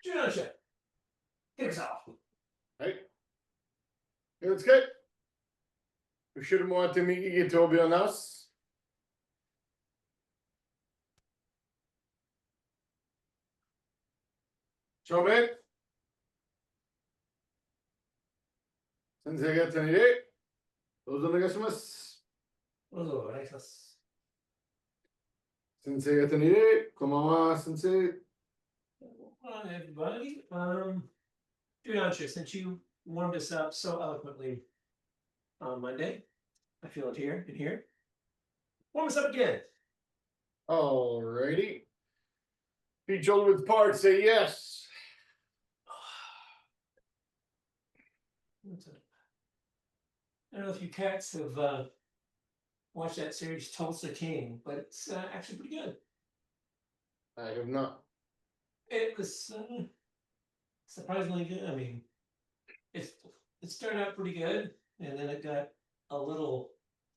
Drewdansha, kick us off. Right. Let's get. Ushiru mo ate migi ge tobi o naosu. Shomen. Sensei ga yata ni de. Dozo onegaishimasu. Dozo onegaishimasu. Sensei ga yata ni de. Konbanwa, sensei. Hi, everybody. Drewdansha, since you warmed us up so eloquently on Monday, I feel it here and here. Warm us up again. Alrighty. Each shoulder width apart, say yes. I don't know if you cats have watched that series Tulsa King, but it's actually pretty good. I have not. It was surprisingly good. I mean, it started out pretty good, and then it got a little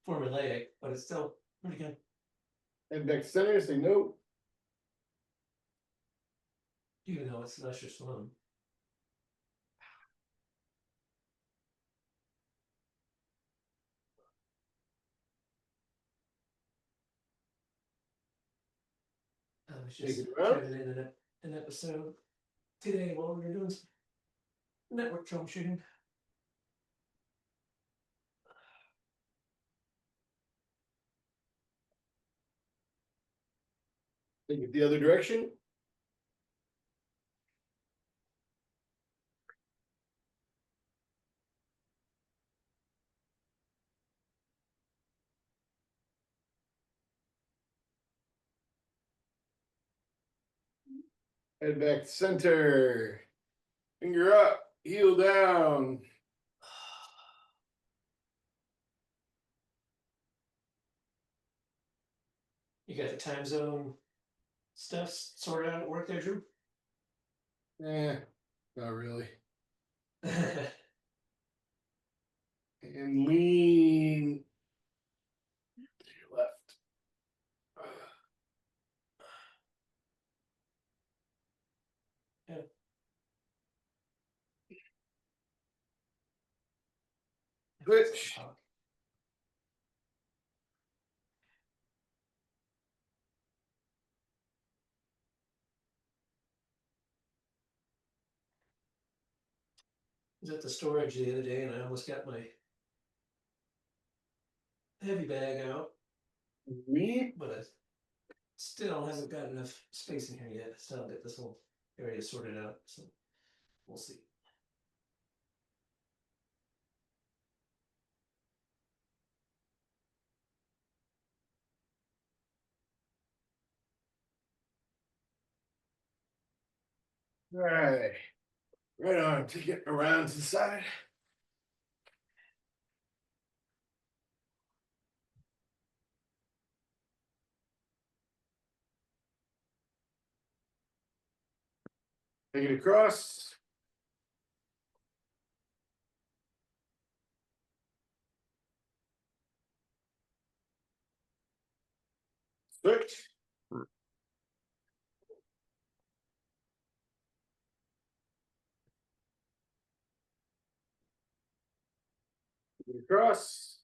formulaic, but it's still pretty good. And back to center, say no. Even though it's Luscious Swim. I was just having an episode today while we were doing some network troubleshooting. Take it the other direction. Head back to center. Finger up, heel down. You got the time zone stuff sorted out at work there, Drew? Not really. And lean to your left. Yeah. Switch. I was at the storage the other day and I almost got my heavy bag out. But I still haven't got enough space in here yet. I still get this whole area sorted out. So we'll see. All right. Right on. Take it around to the side. Take it across. Switch. Take it across.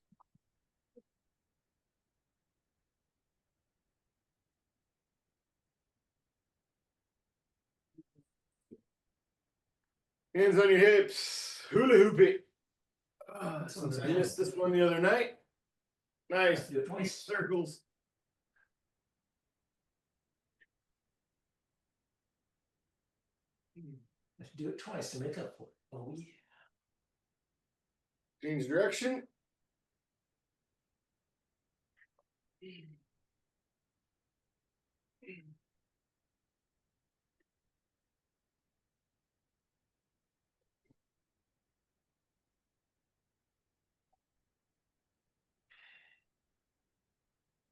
Hands on your hips. Hula hoop it. Since I missed this one the other night. Nice. Do it twice. Circles. I should do it twice to make up for it. Oh yeah. Change direction.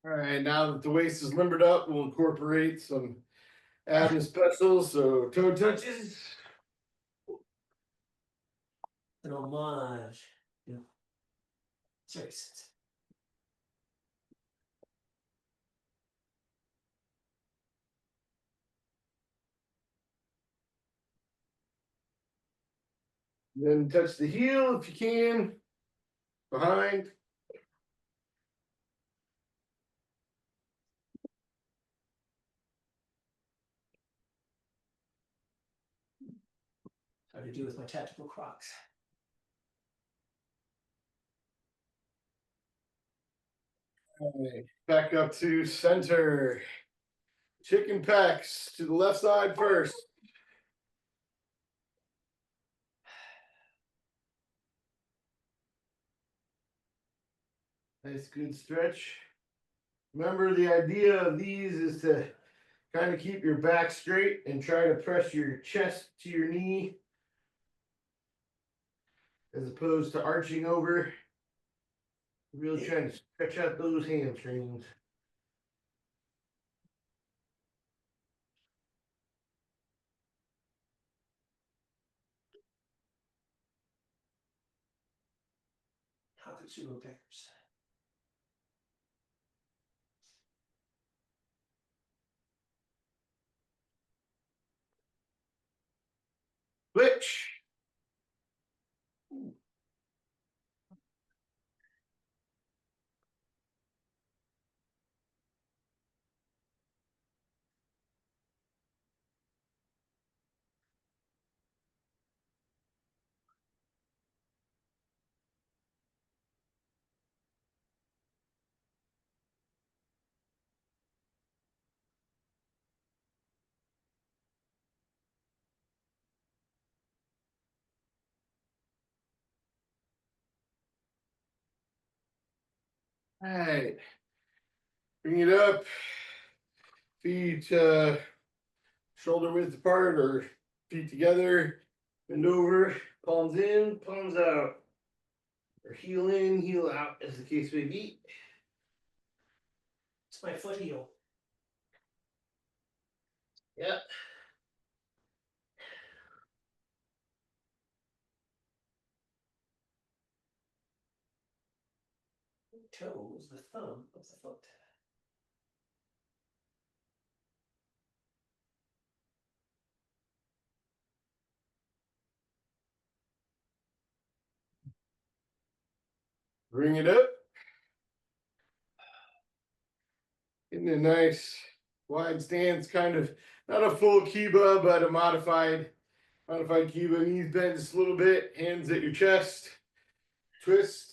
All right, now that the waist is limbered up, we'll incorporate some abdomen specials. So toe touches. An homage. Yeah. Sorry. Then touch the heel if you can. Behind. Hard to do with my tactical Crocs. Right. Back up to center. Chicken pecks to the left side first. Nice, good stretch. Remember, the idea of these is to kind of keep your back straight and try to press your chest to your knee as opposed to arching over. Really trying to stretch out those hamstrings. Hakutsubo peckers. Switch. All right. Bring it up. Feet shoulder width apart or feet together. Bend over. Palms in, palms out. Or heel in, heel out, as the case may be. It's my foot heel. Yeah. Toe is the thumb of the foot. Bring it up. In a nice wide stance, kind of not a full kiba, but a modified kiba. Knees bent just a little bit, hands at your chest. Twist.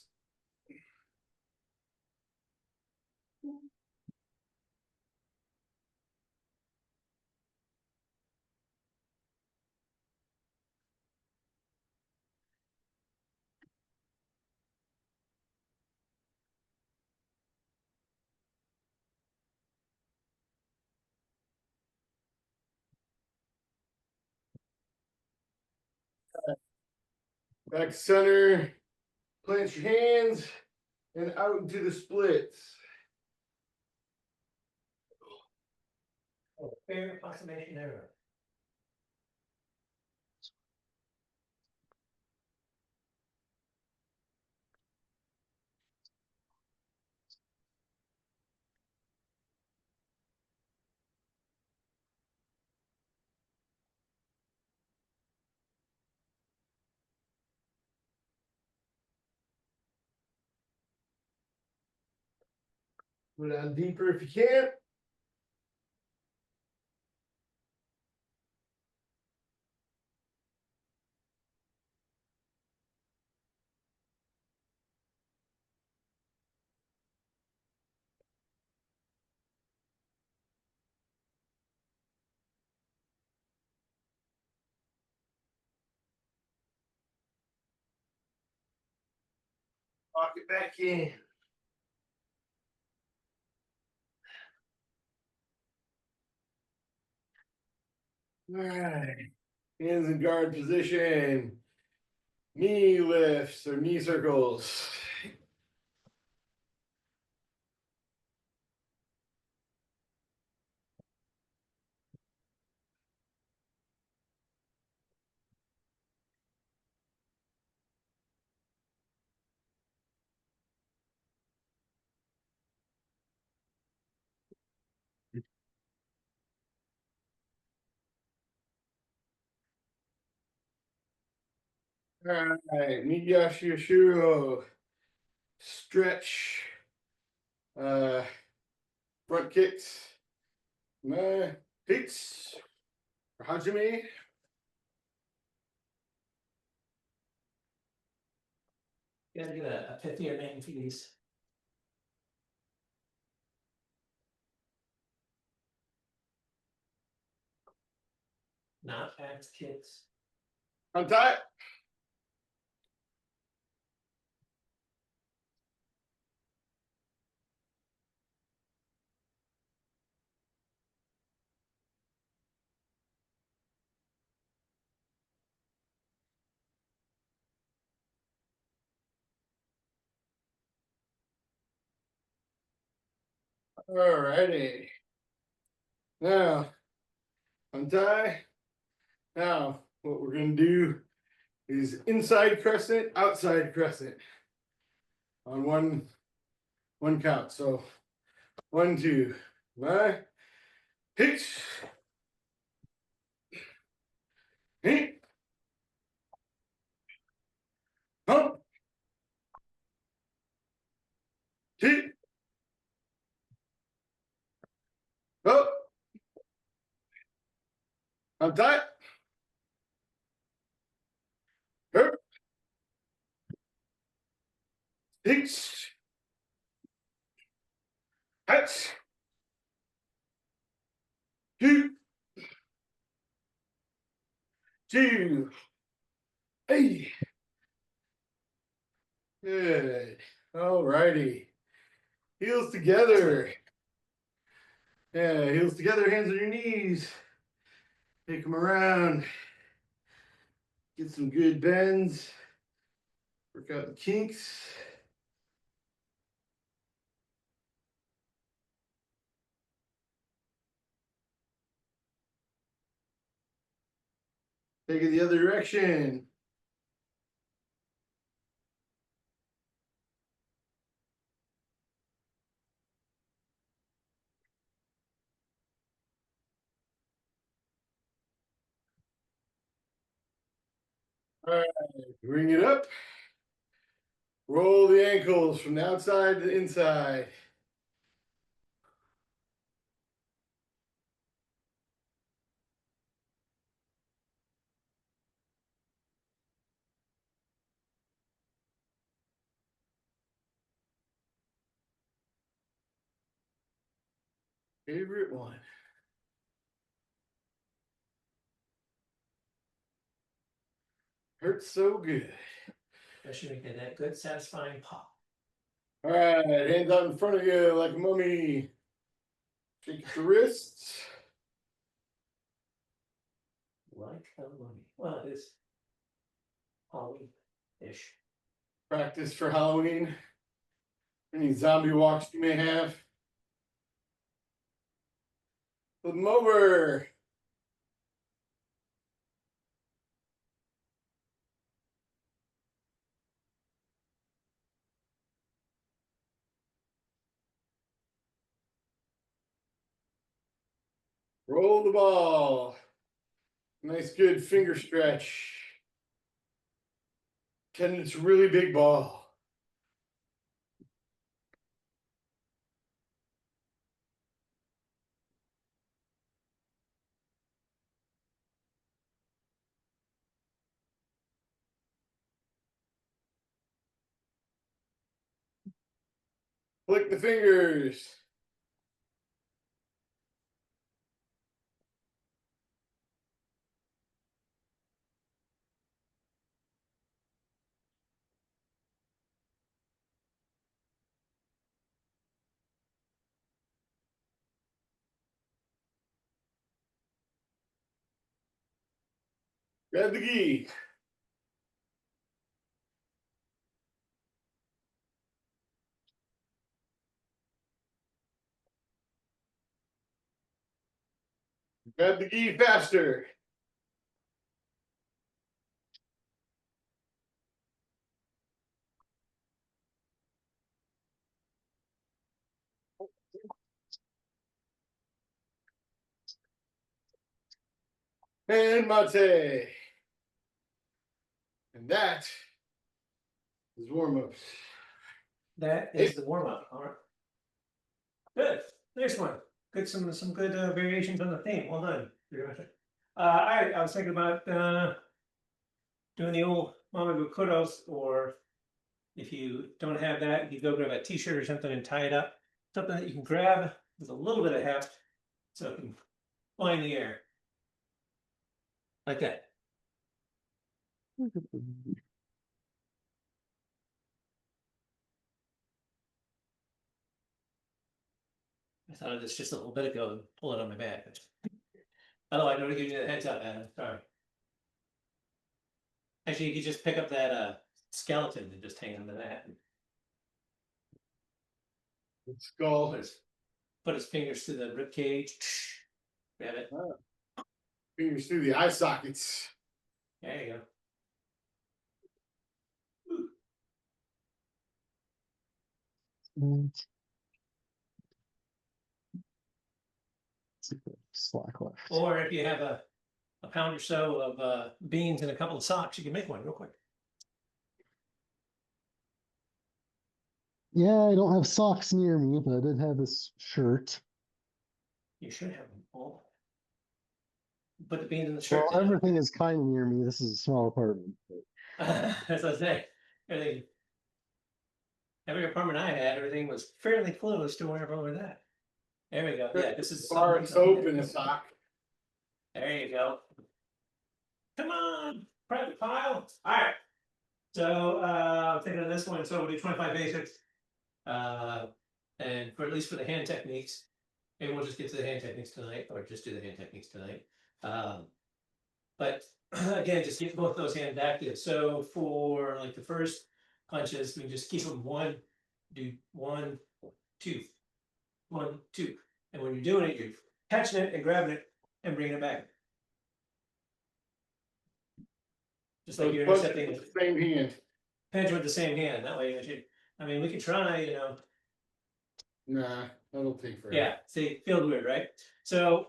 Back to center. Plant your hands and out into the splits. Oh, fair approximation error. Go down deeper if you can. Lock it back in. All right. Hands in guard position. Knee lifts or knee circles. All right, Naihanchi-a-go-go. Stretch. Front kicks. My hits. Hajime. Gotta get a pithier name for these. Not axe kicks. Untie. All righty. Now, untie. Now, what we're going to do is inside crescent, outside crescent on one count. So 1, 2. My hits. Hit. Hump. Hit. Up. Untie. Up. Hits. Hits. 2, 2. Hey. Good. All righty. Heels together. Yeah, heels together, hands on your knees. Take them around. Get some good bends. Work out the kinks. Take it the other direction. All right, bring it up. Roll the ankles from the outside to the inside. Favorite one. Hurts so good. Especially when you get that good, satisfying pop. All right, hands out in front of you like a mummy. Shake the wrists. Like a mummy. Well, it is Halloween-ish. Practice for Halloween. Any zombie walks you may have. Flip them over. Roll the ball. Nice, good finger stretch. Pretend it's a really big ball. Flick the fingers. Grab the gi. Grab the gi faster. And mate. And that is warm-ups. That is the warm up. All right. Good. Next one. Good. Some good variations on the theme. Well done. I was thinking about doing the old mame bukuros, or if you don't have that, you go grab a t-shirt or something and tie it up. Something that you can grab with a little bit of heft, so it can fly in the air. Like that. I thought of this just a little bit ago and pull it on my back. Oh, I know to give you the heads up, Adam. Sorry. Actually, you could just pick up that skeleton and just hang onto that. Skull. Put his fingers through the rib cage. Grab it. Fingers through the eye sockets. There you go. Slack left. Or if you have a pound or so of beans and a couple of socks, you can make one real quick. Yeah, I don't have socks near me, but I did have this shirt. You should have them all. Put the beans in the shirt. Well, everything is kind of near me. This is a small apartment. But... As I say, every apartment I had, everything was fairly close to wherever we're at. There we go. Yeah, this is bar and soap in a sock. There you go. Come on, private pile. All right. So I'm thinking of this one. So we'll do 25 basics. And for at least for the hand techniques, maybe we'll just get to the hand techniques tonight, or just do the hand techniques tonight. But again, just get both those hands active. So for like the first punches, we just keep them one, do 1, 2, 1, 2. And when you're doing it, you're catching it and grabbing it and bringing it back. Just like you're intercepting the same hand. Pinch with the same hand. That way, I mean, we could try, you know. Nah, that'll take forever. Yeah, see, feels weird, right? So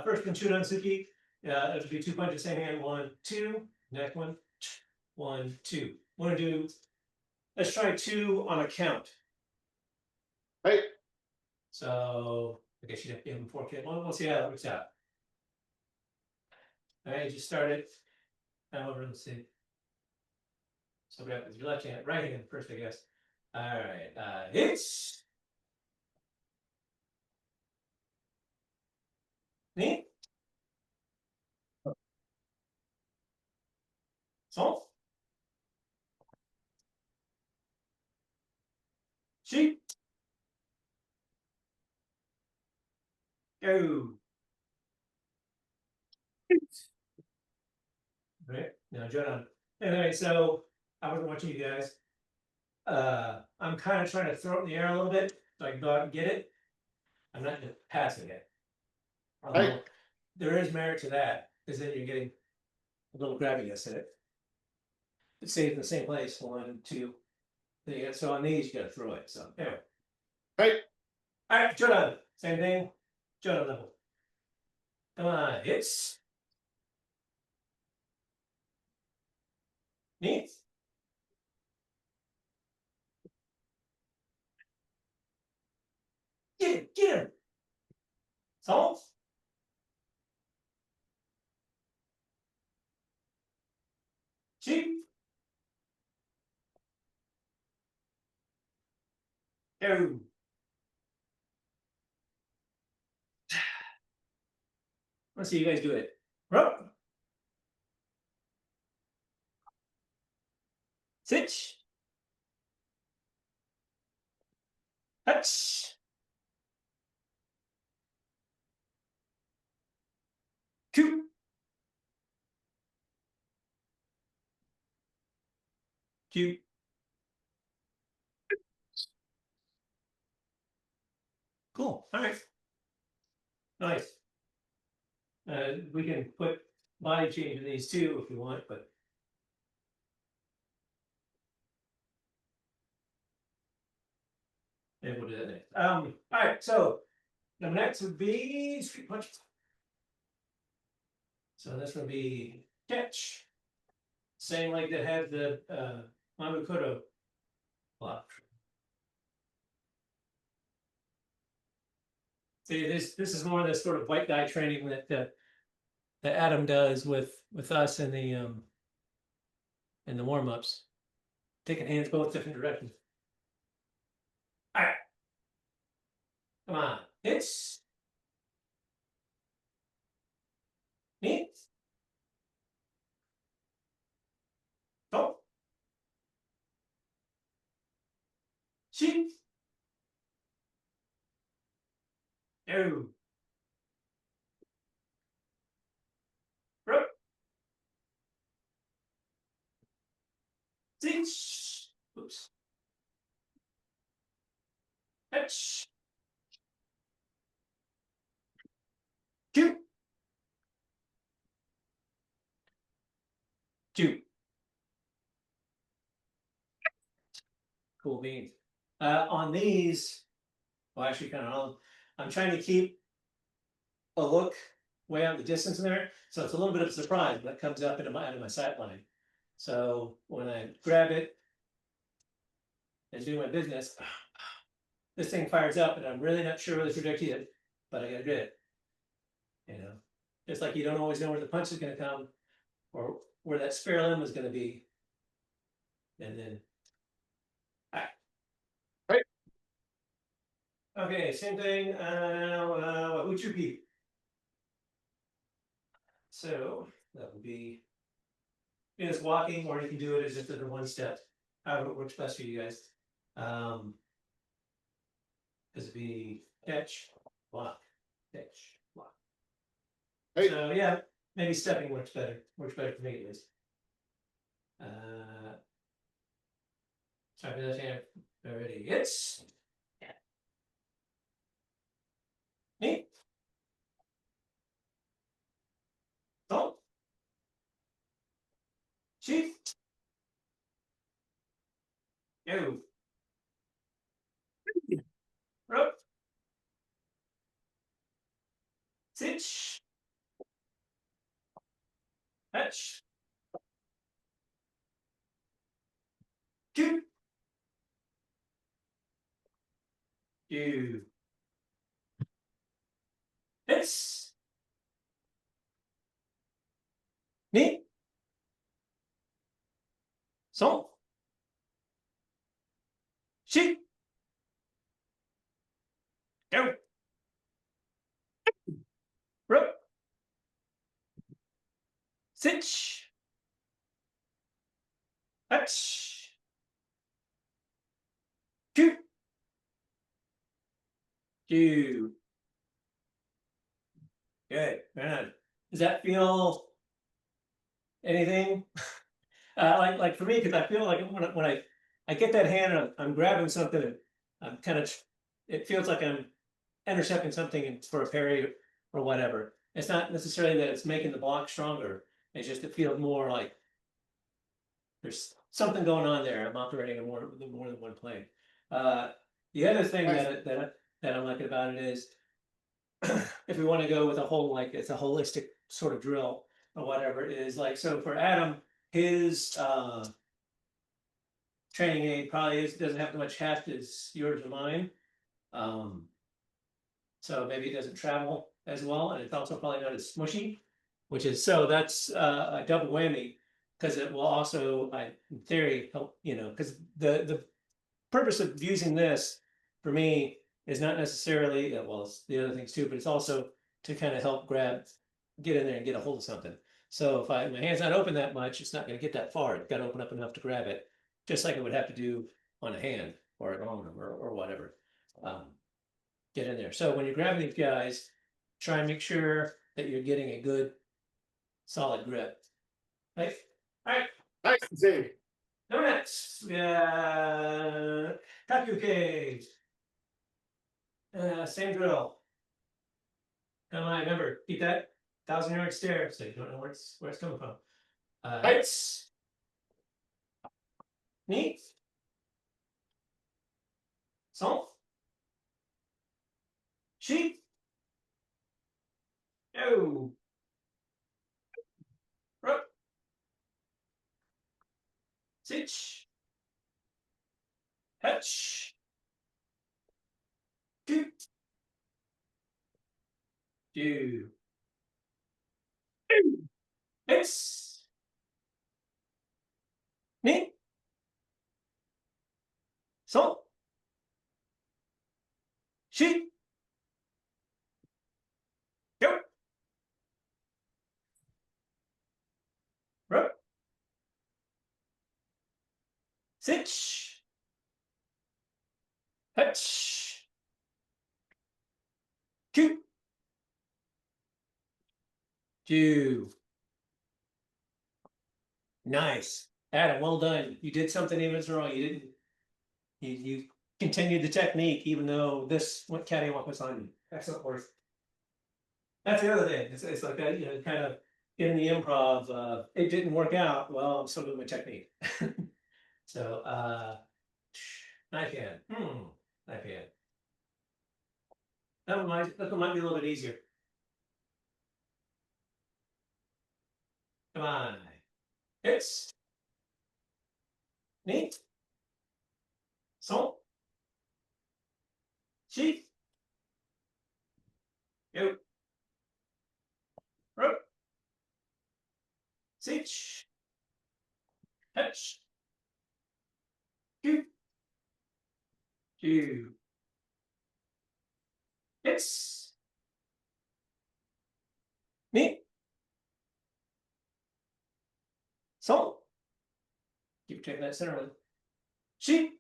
first one, Drewdansha. It would be 2 punches, same hand, 1, 2. Next one, 1, 2. Want to do? Let's try 2 on a count. Right. So I guess you'd have to give him 4 kids. We'll see how that works out. All right, just start it. However, let's see. So grab with your left hand, right hand first, I guess. All right, hits. Knee. Salt. Sheep. Go. Right now, John. Anyway, so I wasn't watching you guys. I'm kind of trying to throw it in the air a little bit so I can go out and get it. I'm not just passing it. Although there is merit to that, because then you're getting a little grabbiness in it. It stays in the same place. 1, 2. There you go. So on these, you got to throw it. So anyway. Right. All right, Jordan. Same thing. Jordan level. Come on, hits. Neat. Get him. Salt. Sheep. Go. Let's see you guys do it. Rup. Sitch. Touch. 2. 2. Cool. All right. Nice. We can put body change in these too if you want, but maybe we'll do that next. All right. So the next would be street punch. So this would be catch, same leg that had the bukuro block. See, this is more of the sort of white guy training that Adam does with us in the warm-ups. Taking hands both different directions. All right. Come on. It's me. Go. She. Oh. Rope. Six. Oops. Catch. Two. Two. Cool beans. On these, well, actually, kind of, I'm trying to keep a look way out the distance in there, so it's a little bit of a surprise when it comes up into out of my sight line. So when I grab it and do my business, this thing fires up, and I'm really not sure where the trajectory is, but I gotta do it. You know, just like you don't always know where the punch is gonna come, or where that spare limb is gonna be, and then. Okay, same thing. Uchupi. So that would be just walking, or you can do it as if it's a one step. However it works best for you guys. This would be catch, block, catch, block. Hey. So yeah, maybe stepping works better. Works better for me at least. Sorry for that hand already. It's me. Don't. Chief. Yo. Rope. Sitch. Hatch. Two. Two. This. Me. So. She. Go. Rope. Sitch. Hatch. Two. Two. Good. Man. Does that feel anything? Like for me, because I feel like when I get that hand and I'm grabbing something, I'm kind of, it feels like I'm intercepting something for a parry or whatever. It's not necessarily that it's making the block stronger. It's just it feels more like there's something going on there. I'm operating in more than one plane. The other thing that I'm liking about it is if we want to go with a whole, like it's a holistic sort of drill or whatever, is like, so for Adam, his training aid probably doesn't have as much heft as yours or mine. So maybe it doesn't travel as well, and it's also probably not as smushy, which is, so that's a double whammy, because it will also, in theory, help, because the purpose of using this for me is not necessarily, well, it's the other things too, but it's also to kind of help get in there and get a hold of something. So if my hand's not open that much, it's not going to get that far. It's got to open up enough to grab it, just like it would have to do on a hand or an arm or whatever. Get in there. So when you're grabbing these guys, try and make sure that you're getting a good, solid grip. Right? All right. Nice and safe. No next. Takuke. Same drill. Come on, remember, keep that 1,000-yard stare, so you don't know where it's coming from. It's neat. Salt. Sheep. Oh. Rope. Hitch. Hitch. Two. Two. Hits. Ni. So. She. Go. Rook. Sitch. Hitch. Two. Two. Nice. Adam, well done. You did something even wrong. You didn't. You continued the technique, even though this went cattywampus was on you. Excellent work. That's the other thing. It's like that, you know, kind of in the improv, it didn't work out. Well, I'm still doing my technique. So, knife hand. Knife hand. That one might be a little bit easier. Come on. Hits. Neat. So. Sheep. Go. Rook. Sitch. Hitch. Two. Two. Hits. Neat. So. Keep checking that center one. Sheep.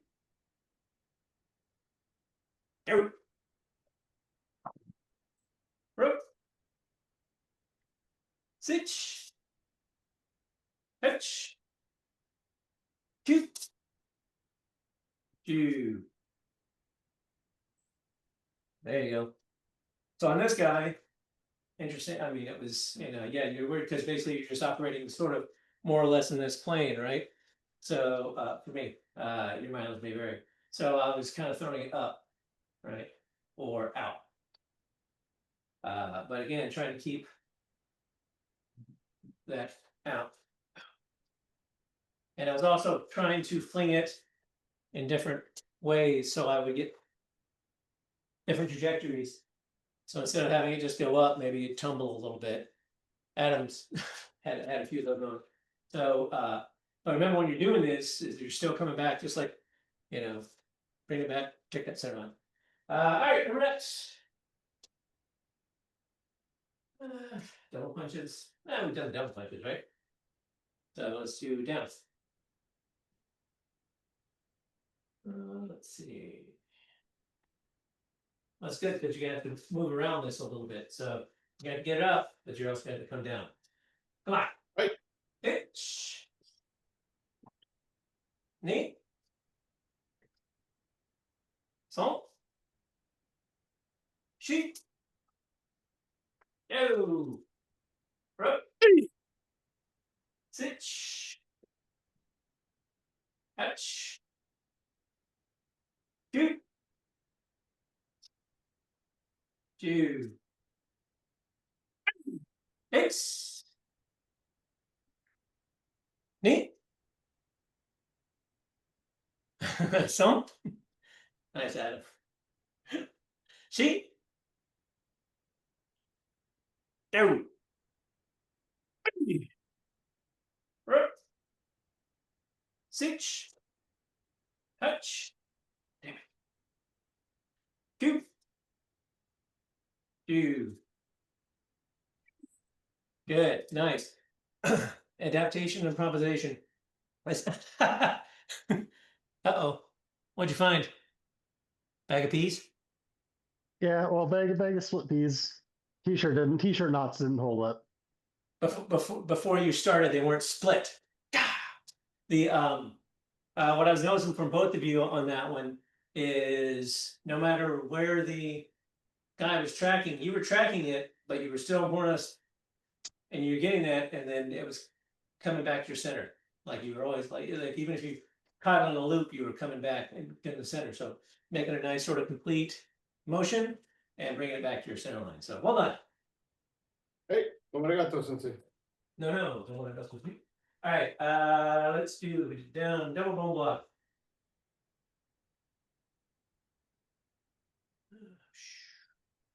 Go. Rook. Sitch. Hitch. Two. Two. There you go. So on this guy, interesting. I mean, it was, you know, yeah, you're weird because basically you're just operating sort of more or less in this plane, right? So for me, your mileage may vary. So I was kind of throwing it up, right? Or out. But again, trying to keep that out. And I was also trying to fling it in different ways so I would get different trajectories. So instead of having it just go up, maybe it tumble a little bit. Adams had a few of those on. So but remember when you're doing this, is you're still coming back just like, you know, bring it back, check that center on. All right, remember that. Double punches. We've done double punches, right? So let's do down. Let's see. That's good because you're gonna have to move around this a little bit. So you got to get it up, but you're also going to come down. Come on. Right. Hitch. Knee. Salt. Sheep. Yo. Rook. Sitch. Hatch. Two. Two. Hits. Knee. Some. Nice, Adam. Sheep. Yo. Rook. Sitch. Hatch. Damn it. Two. Two. Good, nice. Adaptation, improvisation. Uh-oh. What'd you find? Bag of peas? Yeah, well, bag of split peas. T-shirt knots didn't hold up. Before you started, they weren't split. The what I was noticing from both of you on that one is no matter where the guy was tracking, you were tracking it, but you were still more or less, and you're getting that, and then it was coming back to your center. Like you were always like even if you caught on a loop, you were coming back and getting the center. So making a nice sort of complete motion and bringing it back to your center line. So well done. Hey, what I got those into? No, don't let us with you. All right, let's do down double bone block.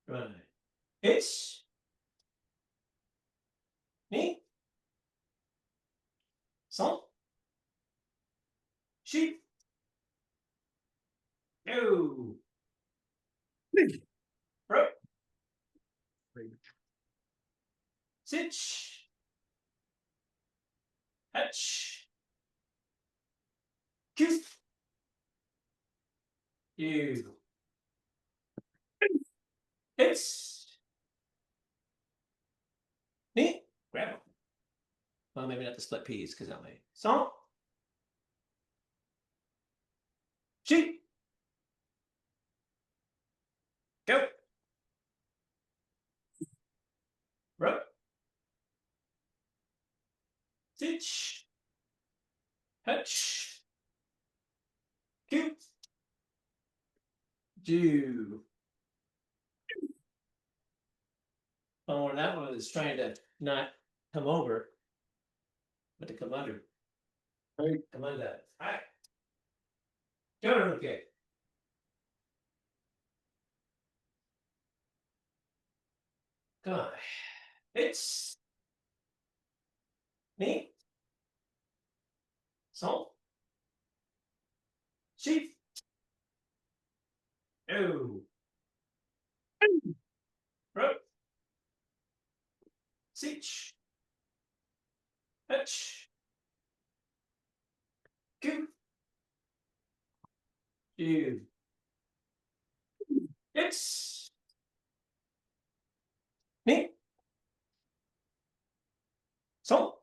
Right. It's me. Salt. Sheep. No. Rope. Sitch. Hatch. Cute. You. It's me. Grab them. Well, maybe not the split peas because that may. Salt. Sheep. Go. Rope. Stitch. Hatch. Cute. Do. Oh, that one is trying to not come over, but to come under. Right. Come under. All right. Doing okay. God. It's me. Salt. Sheep. Oh. Rope. Sitch. Hatch. Cute. You. It's me. Salt.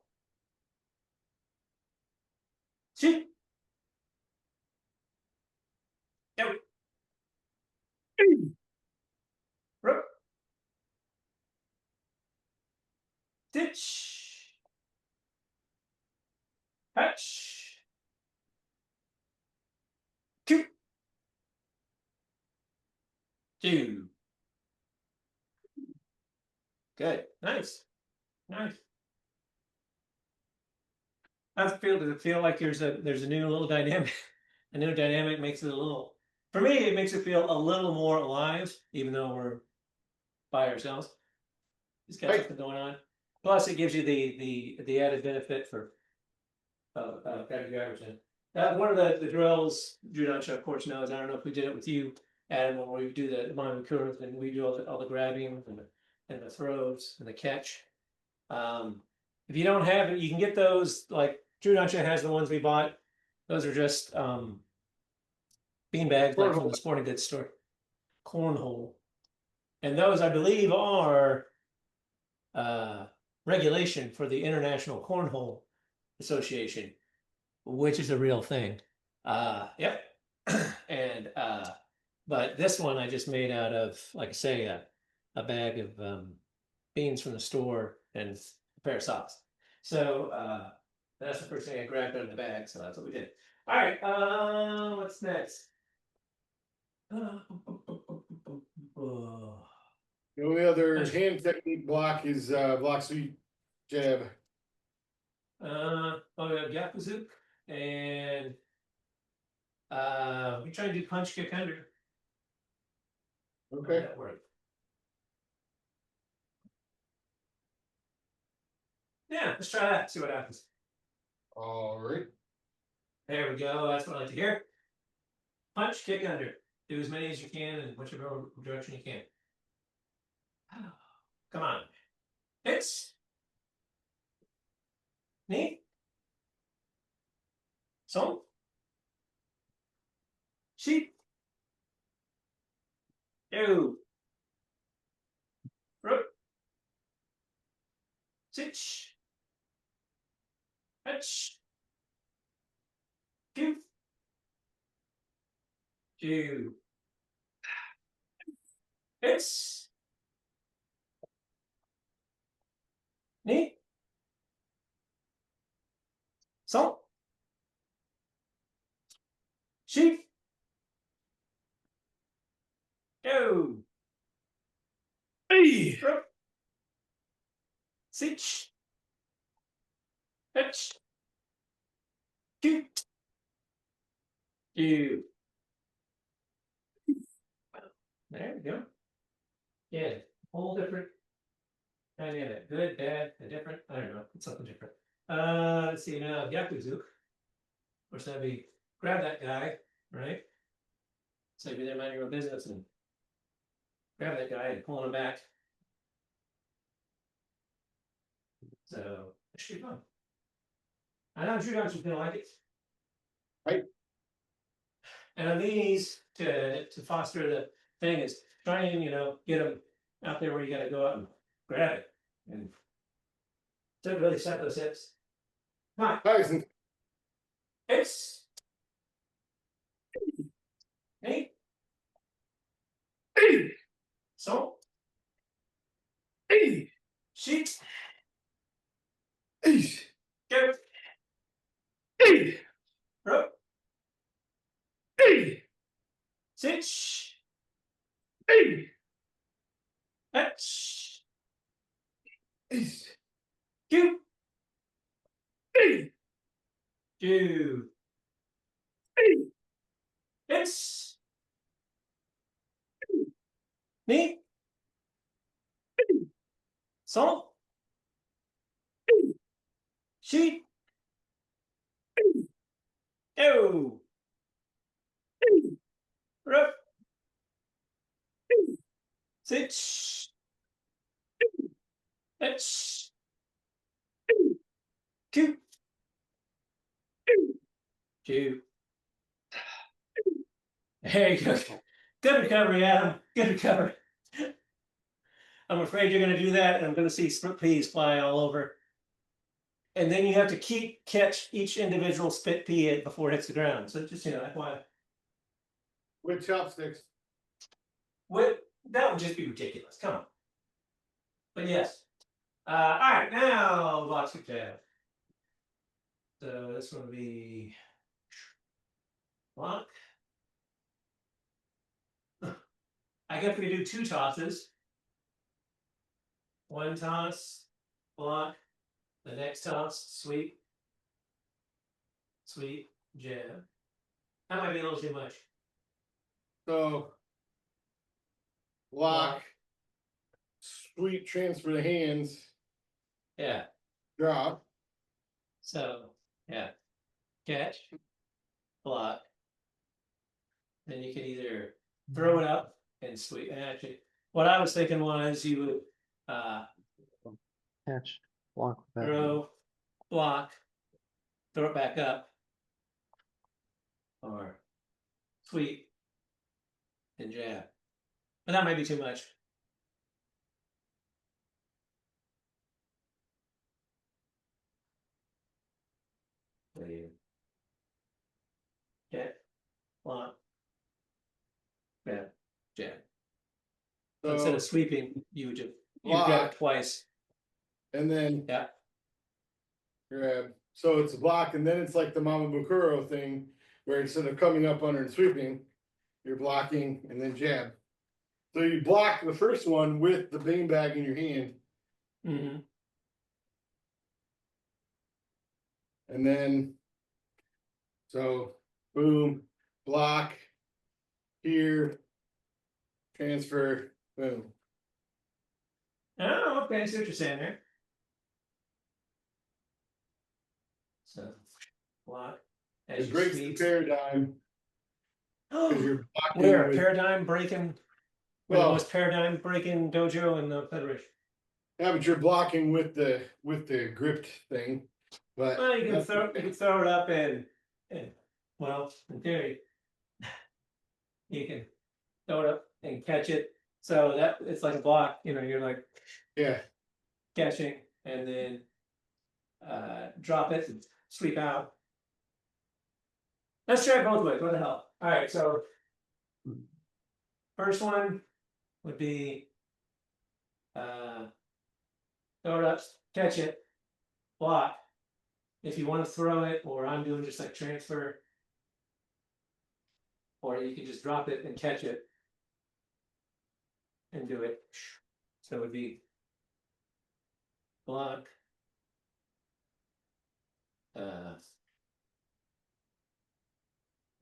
Sheep. Go. Rope. Stitch. Hatch. Cute. Two. Good. Nice. Nice. Does it feel like there's a new little dynamic? A new dynamic makes it a little, for me, it makes it feel a little more alive, even though we're by ourselves. It's got something going on. Plus, it gives you the added benefit for grabbing drivers in. One of the drills, Drewdansha, of course, knows. I don't know if we did it with you, Adam, when we do the mame curve and we do all the grabbing and the throws and the catch. If you don't have it, you can get those. Like Drewdansha has the ones we bought. Those are just bean bags, like from the sporting goods store. Cornhole, and those I believe are regulation for the International Cornhole Association, which is a real thing. Yep. And but this one I just made out of, like I say, a bag of beans from the store and a pair of socks. So that's the first thing I grabbed out of the bag. So that's what we did. All right. What's next? The only other hand technique block is block sweep jab. Oh, we have Yakuzu and we try to do punch kick under. Okay. That work. Yeah, let's try that. See what happens. All right. There we go. That's what I like to hear. Punch kick under. Do as many as you can in whichever direction you can. Come on. Hits. Knee. So. Sheep. Ew. Rope. Sitch. Hatch. Give. Two. Hits. Knee. So. Sheep. Ew. Hey. Rope. Sitch. Hatch. Two. Two. There we go. Yeah, whole different dynamic. Good, bad, indifferent. I don't know. It's something different. Let's see now. Yakuzu. Of course, that'd be grab that guy, right? So you'd be there minding your own business and grab that guy and pull him back. So it should be fun. I know Drewdansha's gonna like it. Right. And on these, to foster the thing is try and get them out there where you gotta go out and grab it. And don't really set those hips. Come on. Tyson. Hips. Hey. Hey, So. hey, Sheet. hey, Go. hey, Rope. hey, Sitch. hey, Hatch. hey, Cute. hey, Do. hey, Hips. Knee. Salt. Sheet. Go. Rope. Sitch. Hatch. Cute. Two. There you go. Good recovery, Adam. Good recovery. I'm afraid you're going to do that, and I'm going to see split peas fly all over. And then you have to catch each individual split pea before it hits the ground. So just that's why. with chopsticks. That would just be ridiculous. Come on. But yes. All right, now box of jab. So this one would be block. I guess we could do 2 tosses. 1 toss, block. The next toss, sweep. Sweep, jab. That might be a little too much. So block, sweep, transfer the hands, Yeah. drop. So yeah. Catch, block. Then you can either throw it up and sweep. And actually, what I was thinking was you would Catch, block with that. throw, block, throw it back up, or sweep and jab. But that might be too much. Catch, block, grab, jab. So instead So of sweeping, you would just grab block, it twice. and then Yeah. grab. So it's a block, and then it's like the mama bukuro thing, where instead of coming up under and sweeping, you're blocking and then jab. So you block the first one with the beanbag in your hand, Mm-hmm. and then so boom, block here, transfer, boom. Oh, okay. I see what you're saying there. So block. As It you breaks the sweep. paradigm because you're blocking Where with, paradigm breaking? We're the well, most paradigm breaking dojo in the federation. yeah, but you're blocking with the gripped thing. But Well, you can that's- throw it up and well, in theory, you can throw it up and catch it. So that it's like a block. You're like yeah, catching and then drop it and sweep out. Let's try it both ways. What the hell? All right. So first one would be throw it up, catch it, block. If you want to throw it, or I'm doing just like transfer, or you can just drop it and catch it and do it. So it would be block,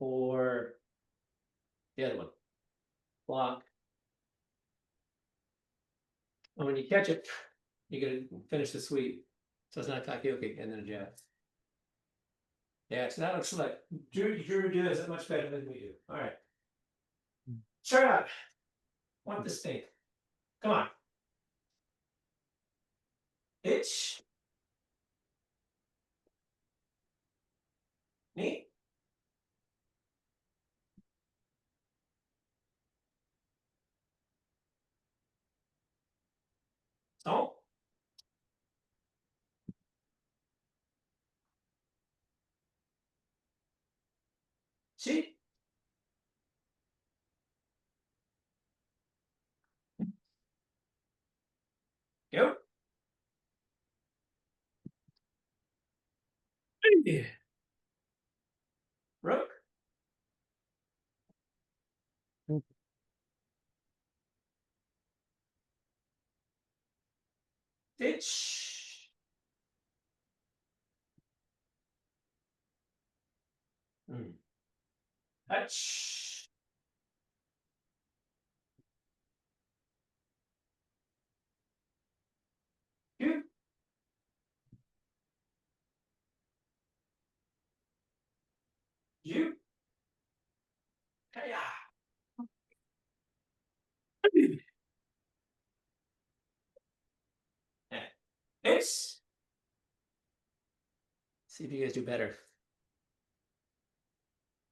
or the other one. Block. And when you catch it, you gotta finish the sweep. So it's not kakioki and then a jab. Yeah, so that looks like Drew does it much better than we do. All right. Shut up. Want this thing. Come on. Itch. Neat. Oh. See? Yep. Yeah. Rook. Itch. Touch. You. You. Hiya. It's. See if you guys do better.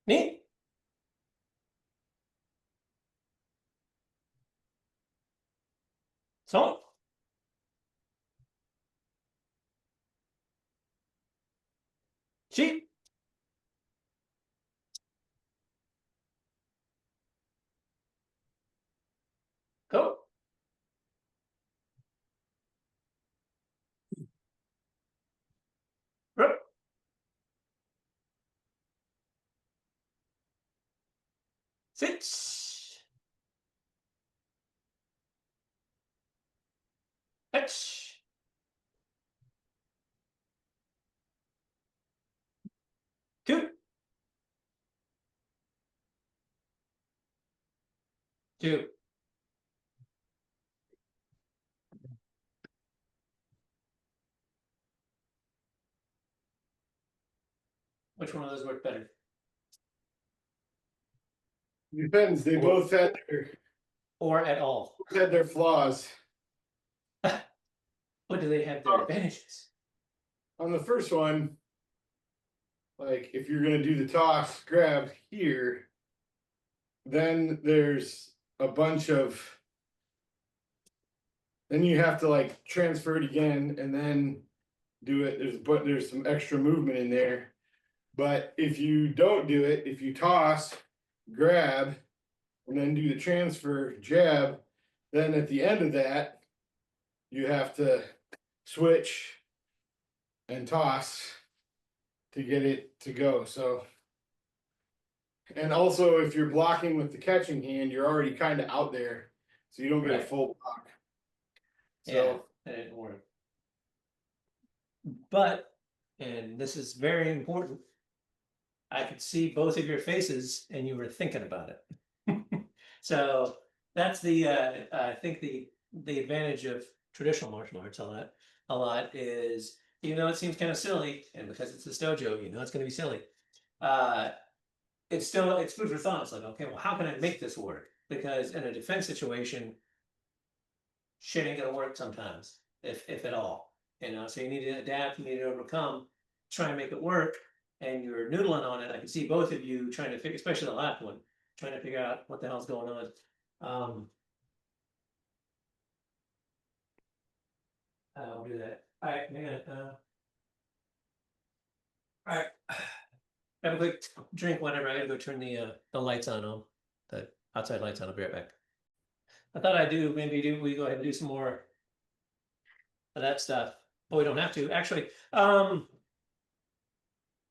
Neat. So. Sheep. Go. Rook. Sit. Touch. Two. Two. Which one of those worked better? Depends. They both Or at all? had their flaws. What do they have their advantages? On the first one, like if you're gonna do the toss grab here, then there's a bunch of, then you have to like transfer it again and then do it. There's some extra movement in there. But if you don't do it, if you toss, grab, and then do the transfer jab, then at the end of that, you have to switch and toss to get it to go. So, and also if you're blocking with the catching hand, you're already kind of out there, so you don't get a Right. full block. Yeah, So that didn't work. But, and this is very important, I could see both of your faces and you were thinking about it. So that's the I think the advantage of traditional martial arts a lot is, even though it seems kind of silly, and because it's a dojo, you know it's gonna be silly. It's still, it's food for thought. It's like, okay, well, how can I make this work? Because in a defense situation, shit ain't gonna work sometimes, if at all. You know, so you need to adapt, you need to overcome, try and make it work, and you're noodling on it. I can see both of you trying to figure, especially the last one, trying to figure out what the hell's going on. I'll do that. All right, man. All right. Have a quick drink, whatever. I gotta go turn the lights on. The outside lights on. I'll be right back. I thought I'd do, maybe we go ahead and do some more of that stuff. But we don't have to. Actually, so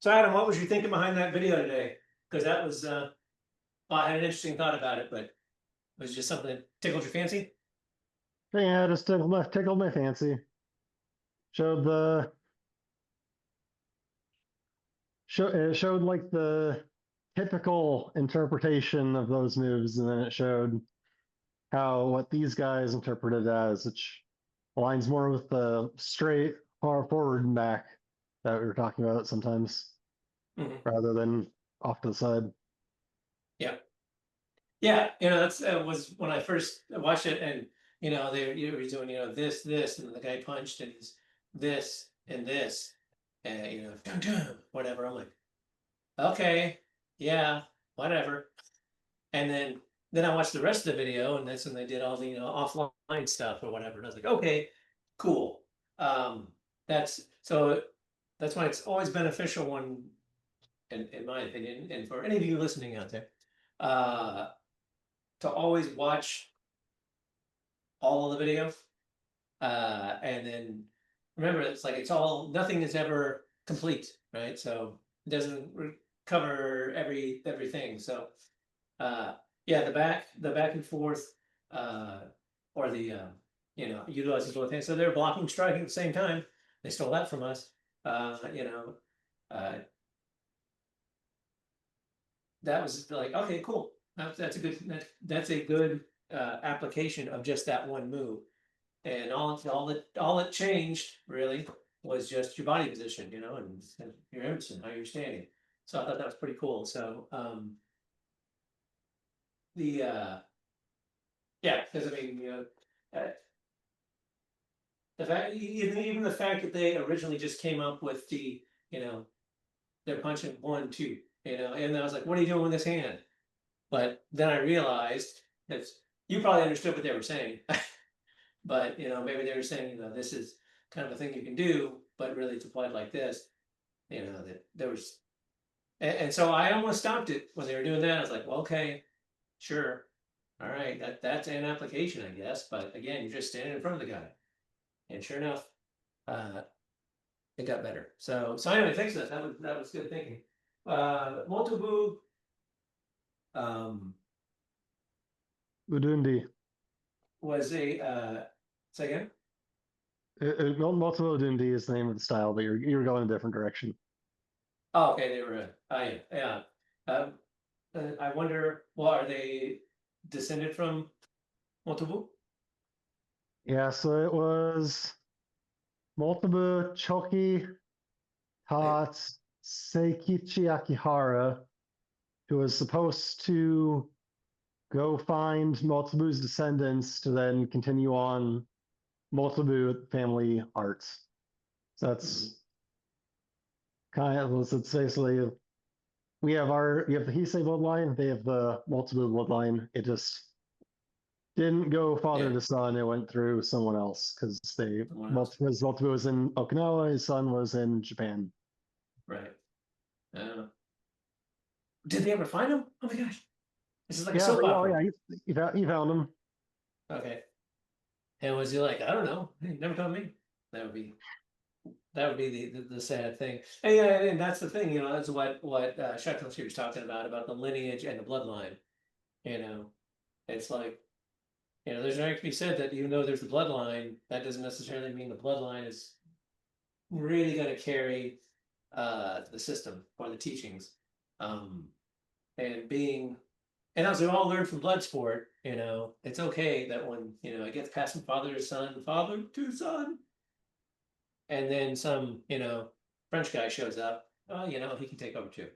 Adam, what was you thinking behind that video today? Because that was well, I had an interesting thought about it, but it was just something that tickled your fancy. Yeah, just tickled my fancy. Showed the it showed like the typical interpretation of those moves, and then it showed how what these guys interpreted as, which aligns more with the straight far forward and back that we were talking about sometimes, rather than off to the side. Yeah. Yeah, that's was when I first watched it, and they were doing this, and the guy punched, and he's this and this, and dun, dun, whatever. I'm like, okay, yeah, whatever. And then I watched the rest of the video, and that's when they did all the offline stuff or whatever. And I was like, okay, cool. That's why it's always beneficial when, in my opinion, and for any of you listening out there, to always watch all of the videos. And then remember, it's all, nothing is ever complete, right? So it doesn't cover everything. So yeah, the back and forth, or the utilizes both hands. So they're blocking, striking at the same time. They stole that from us. That was like, okay, cool. That's a good application of just that one move. And all it changed really was just your body position, and your hips and how you're standing. So I thought that was pretty cool. So yeah, because I mean, the fact, even the fact that they originally just came up with the, they're punching 1, 2, and I was like, what are you doing with this hand? But then I realized that you probably understood what they were saying, but maybe they were saying, this is kind of a thing you can do, but really it's applied like this, that there was, and so I almost stopped it when they were doing that. I was like, well, okay, sure, all right, that's an application, I guess, but again, you're just standing in front of the guy, and sure enough, it got better. So anyway, thanks for that. That was good thinking. Multiple. Udundi. Was a say again? Multiple Udundi is the name of the style, but you're going a different direction. Oh, okay, they were. Yeah. I wonder. Well, are they descended from Multiple? Yeah, so it was Multiple Choki taught Seikichi Akihara, who was supposed to go find Multibu's descendants to then continue on Multibu family arts. So that's kind of, it's basically, we have the Heisei bloodline, they have the Multibu bloodline. It just didn't go father to son, it went through someone else, because Multibu was in Okinawa, his son was in Japan. Right. Did they ever find him? Oh my gosh. This is like a soap opera. Oh yeah, he found him. Okay. And was he like, I don't know, he never told me? That would be the sad thing. And yeah, and that's the thing, that's what Shackleton was talking about the lineage and the bloodline. It's like, there's an to be said that even though there's the bloodline, that doesn't necessarily mean the bloodline is really going to carry the system or the teachings. And as we all learned from Bloodsport, it's okay that when it gets passed from father to son, father to son, and then some French guy shows up, he can take over too.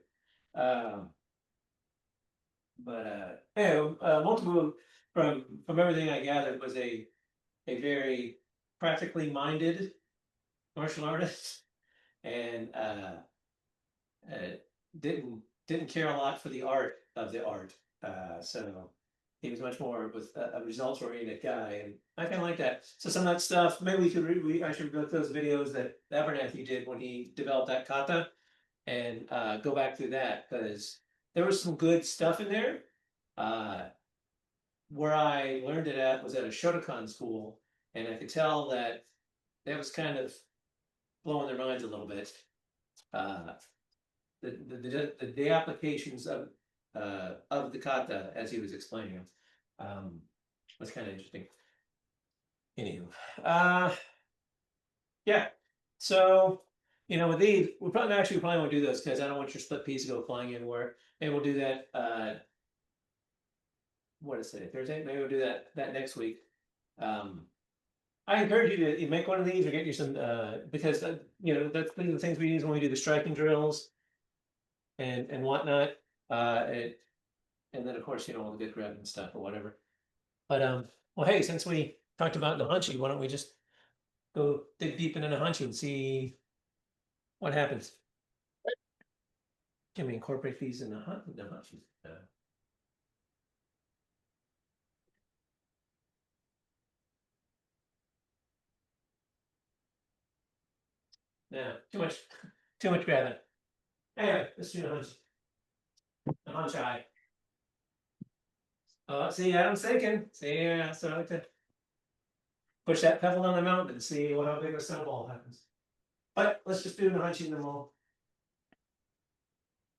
Multiple, from everything I gathered, was a very practically minded martial artist, and didn't care a lot for the art of the art. So he was much more with a results oriented guy, and I kind of like that. So some of that stuff, maybe I should go through those videos that Abernathy did when he developed that kata, and go back through that, because there was some good stuff in there. Where I learned it at was at a Shotokan school, and I could tell that was kind of blowing their minds a little bit. The applications of the kata, as he was explaining them, was kind of interesting. Anywho, yeah. So with these, we probably won't do those, because I don't want your split piece to go flying anywhere. maybe we'll do that. What is it? Thursday? Maybe we'll do that next week. I encourage you to make one of these or get you some because you know that's one of the things we use when we do the striking drills and whatnot. And then of course, you know, all the good grab and stuff or whatever. But well, hey, since we talked about Naihanchi, why don't we just go dig deep into Naihanchi and see what happens? Can we incorporate these in Naihanchi? Yeah, too much grabbing. Anyway, let's do Naihanchi. Oh, see, Adam's thinking. See, yeah, so I like to push that pebble on the mountain and see how big a snowball happens. But let's just do Naihanchi and then we'll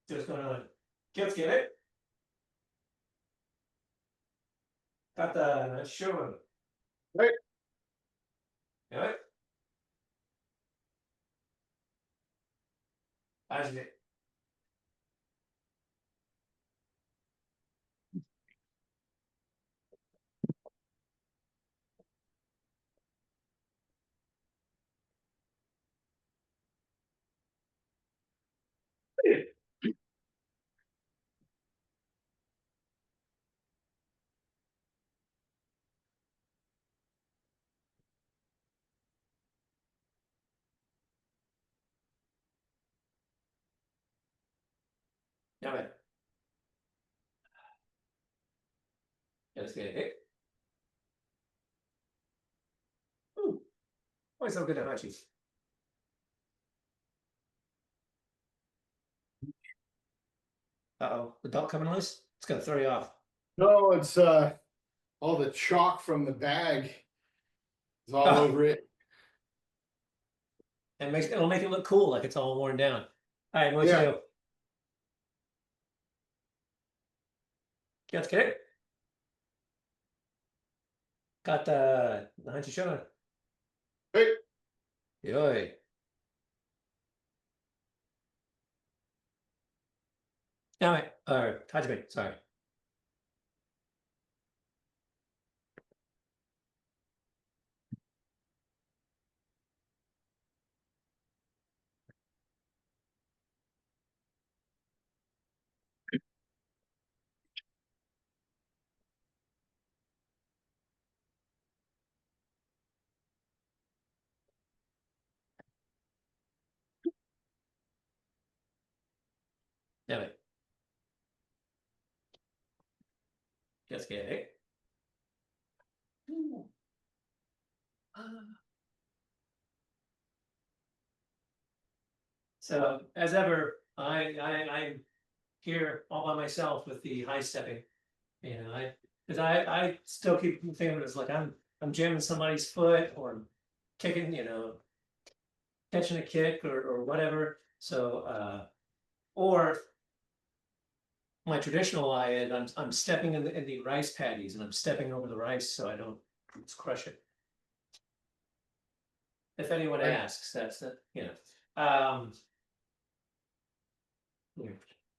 see what's going on. Let's get it. Got the show. Right. Yeah. How's it? Yeah, man. Let's get it. Ooh, why so good at Naihanchi? Uh-oh, the belt coming loose? It's gonna throw you off. No, it's all the chalk from the bag is all Oh. over it. And it'll make it look cool, like it's all worn down. All right, what Yeah. you do? Let's get it. Got the Naihanchi show. Hey, Yoy. All right, Hajime, sorry. Damn it. Just get it. Ooh. So as ever, I'm here all by myself with the high stepping. You know, I still keep thinking of it as like I'm jamming somebody's foot or kicking, you know, catching a kick or whatever. So or my traditional lie is I'm stepping in the rice paddies and I'm stepping over the rice so I don't crush it. If anyone Right. asks, that's the you know.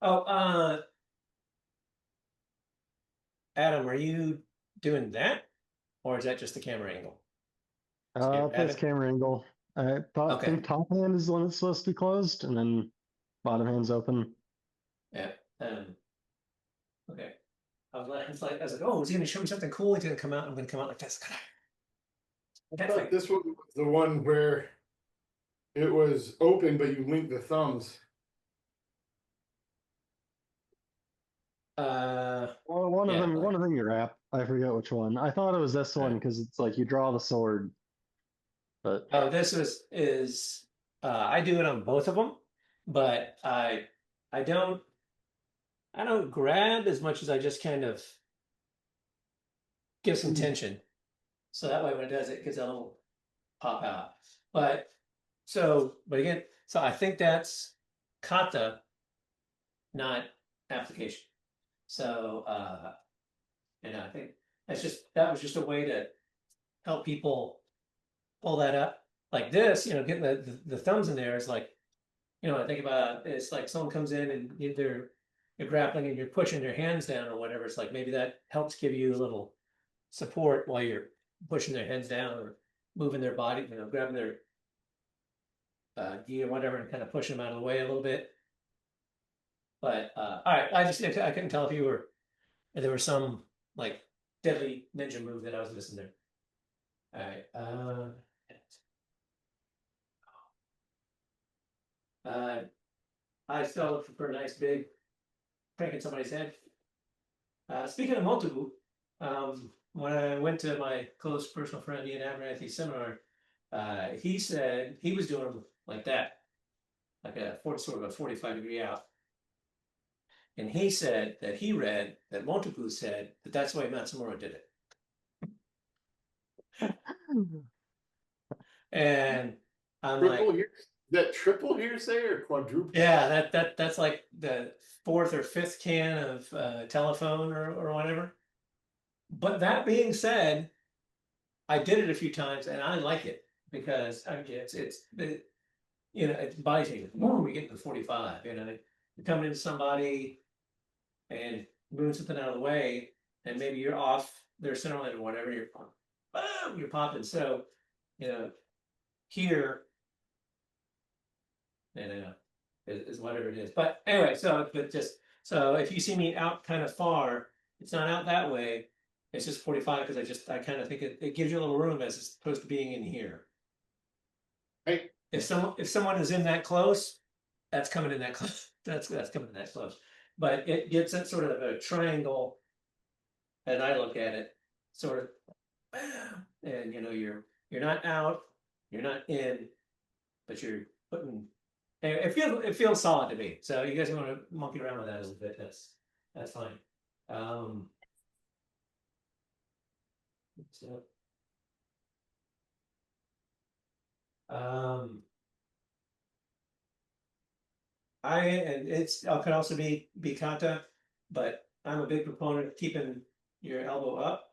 Oh, Adam, are you doing that, or is that just the camera angle? That's Adam? camera angle. I Okay. think top hand is the one that's supposed to be closed, and then bottom hand's open. Yeah. Okay. I was like, oh, is he gonna show me something cool? He's gonna come out. I'm gonna come out like this. I thought this one was the one where it was open, but you link the thumbs. Well, one Yeah, of them you wrap. I forget which one. I thought it was this one Right. because it's like you draw the sword. But Oh, this is I do it on both of them, but I don't grab as much as I just kind of give some tension. So that way when it does it gives a little pop out. But again, so I think that's kata, not application. So and I think that was just a way to help people pull that up. Like this, you know, getting the thumbs in there is like, you know, I think about it's like someone comes in and you're grappling and you're pushing your hands down or whatever, it's like maybe that helps give you a little support while you're pushing their heads down or moving their body, grabbing their gi or whatever and kind of pushing them out of the way a little bit. But all right, I couldn't tell if there was some like deadly ninja move that I was missing there. All right. I still look for a nice big crank in somebody's head. Speaking of motobu, when I went to my close personal friend Ian Abernathy's seminar, he said he was doing them like that, like sort of a 45-degree out. And he said that he read that Motobu said that that's why Matsumura did it. And I'm Triple like, that triple hearsay or quadruple? yeah, that's like the fourth or fifth can of telephone or whatever. But that being said, I did it a few times and I like it because I mean it's body changing. When we get to 45, you're coming into somebody and moving something out of the way, and maybe you're off their center line or whatever, you're popping. So, here, is whatever it is. But anyway, so if you see me out kind of far, it's not out that way. It's just 45 because I kind of think it gives you a little room as opposed to being in here. Right. If someone is in that close, that's coming in that close. That's coming in that close. But it gets that sort of a triangle, and I look at it sort of, and you're not out, you're not in, but you're putting. It feels solid to me. So you guys want to monkey around with that a little bit? That's fine. So, it could also be kata, but I'm a big proponent of keeping your elbow up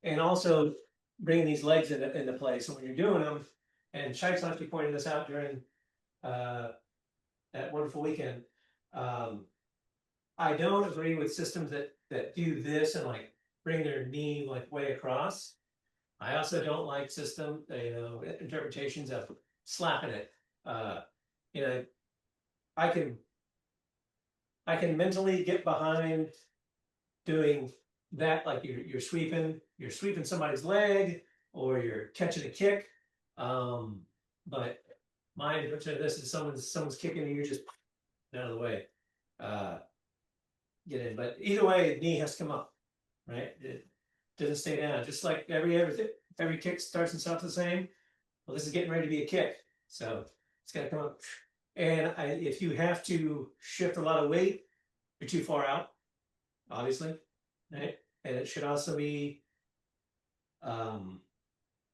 and also bringing these legs into play. So when you're doing them, and Shikes actually pointed this out during that wonderful weekend, I don't agree with systems that do this and like bring their knee like way across. I also don't like interpretations of slapping it. I can mentally get behind doing that, like you're sweeping somebody's leg or you're catching a kick. But my interpretation of this is someone's kicking and you're just out of the way. Get in. But either way, the knee has to come up, right? It doesn't stay down. Just like every kick starts and stops the same. Well, this is getting ready to be a kick, so it's got to come up. And if you have to shift a lot of weight, you're too far out, obviously, right? And it should also be. I'm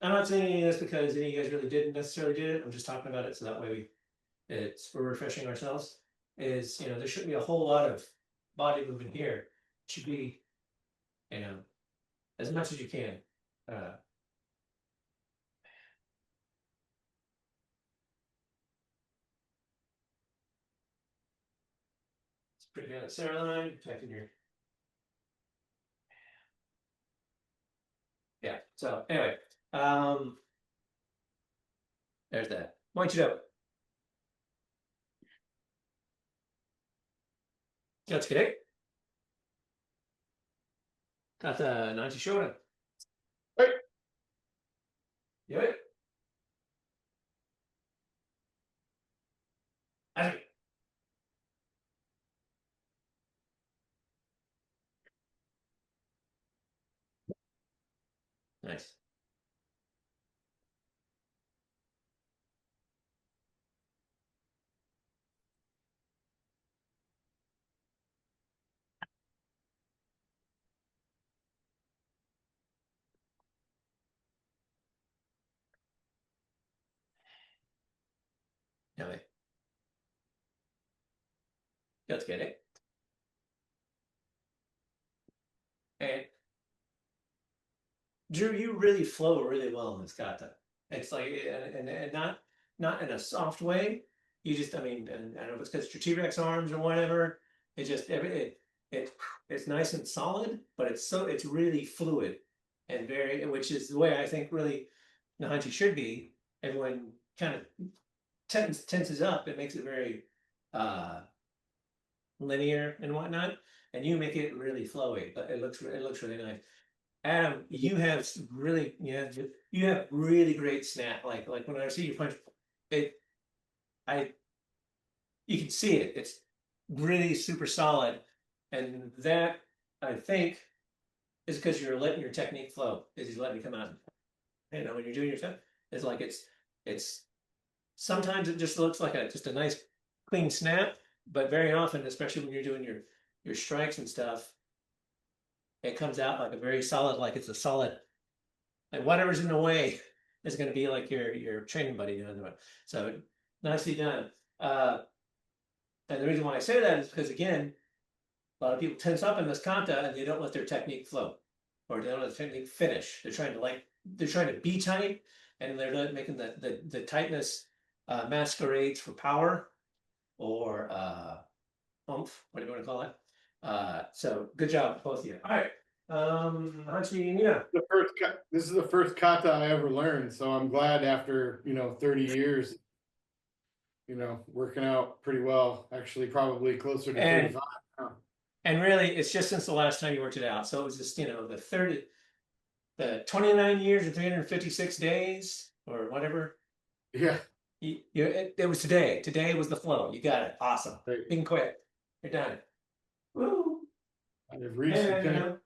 not saying any of this because any of you guys really didn't necessarily do it. I'm just talking about it so that way we're refreshing ourselves. Is there shouldn't be a whole lot of body movement here. It should be, as much as you can. Bring down the center line, protecting your. Yeah, so anyway, there's that. Point it up. Let's get it. Got the Naihanchi-a-go-go. Right. Yeah. Nice. Yeah. Let's get it. And Drew, you really flow really well in this kata. It's like, and not in a soft way. You just, I don't know if it's because your T-Rex arms or whatever, It just it's nice and solid, but it's really fluid and very, which is the way I think really Naihanchi should be. Everyone kind of tenses up. It makes it very linear and whatnot, and you make it really flowy. But it looks really nice. Adam, you have you have really great snap. Like when I see you punch, it I you can see it. It's really super solid, and that I think is because you're letting your technique flow. Is you letting it come out. You know, when you're doing your stuff, it's like it's sometimes it just looks like just a nice clean snap, but very often, especially when you're doing your strikes and stuff, it comes out like a very solid, like it's a solid, like whatever's in the way is going to be like your training buddy doing it. So nicely done. And the reason why I say that is because again, a lot of people tense up in this kata and they don't let their technique flow, or they don't let the technique finish. They're trying to be tight, and they're not making the tightness masquerades for power or oomph, what do you want to call it? So good job, both of you. All right. Actually, yeah. This is the first kata I ever learned, so I'm glad after 30 years, working out pretty well. Actually, probably closer to 35 now. And really, it's just since the last time you worked it out. So it was just the 29 years and 356 days or whatever. Yeah. It was today. Today was the flow. You got it. Awesome. Right. Being quick. You're done. Woo. I've reached the And, pinnacle.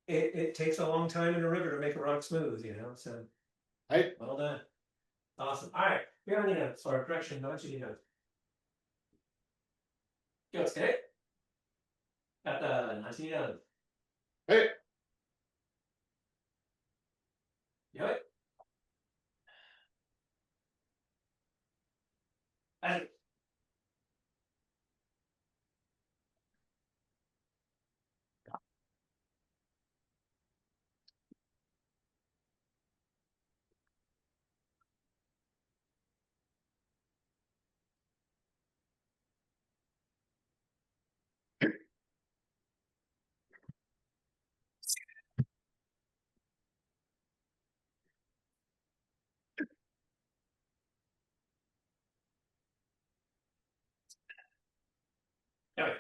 it takes a long time in a river to make a rock smooth, so Hey, well done. Awesome. All right. Here on the for correction, not you know. Go okay. At the 19 hey, Yeah. And anyway.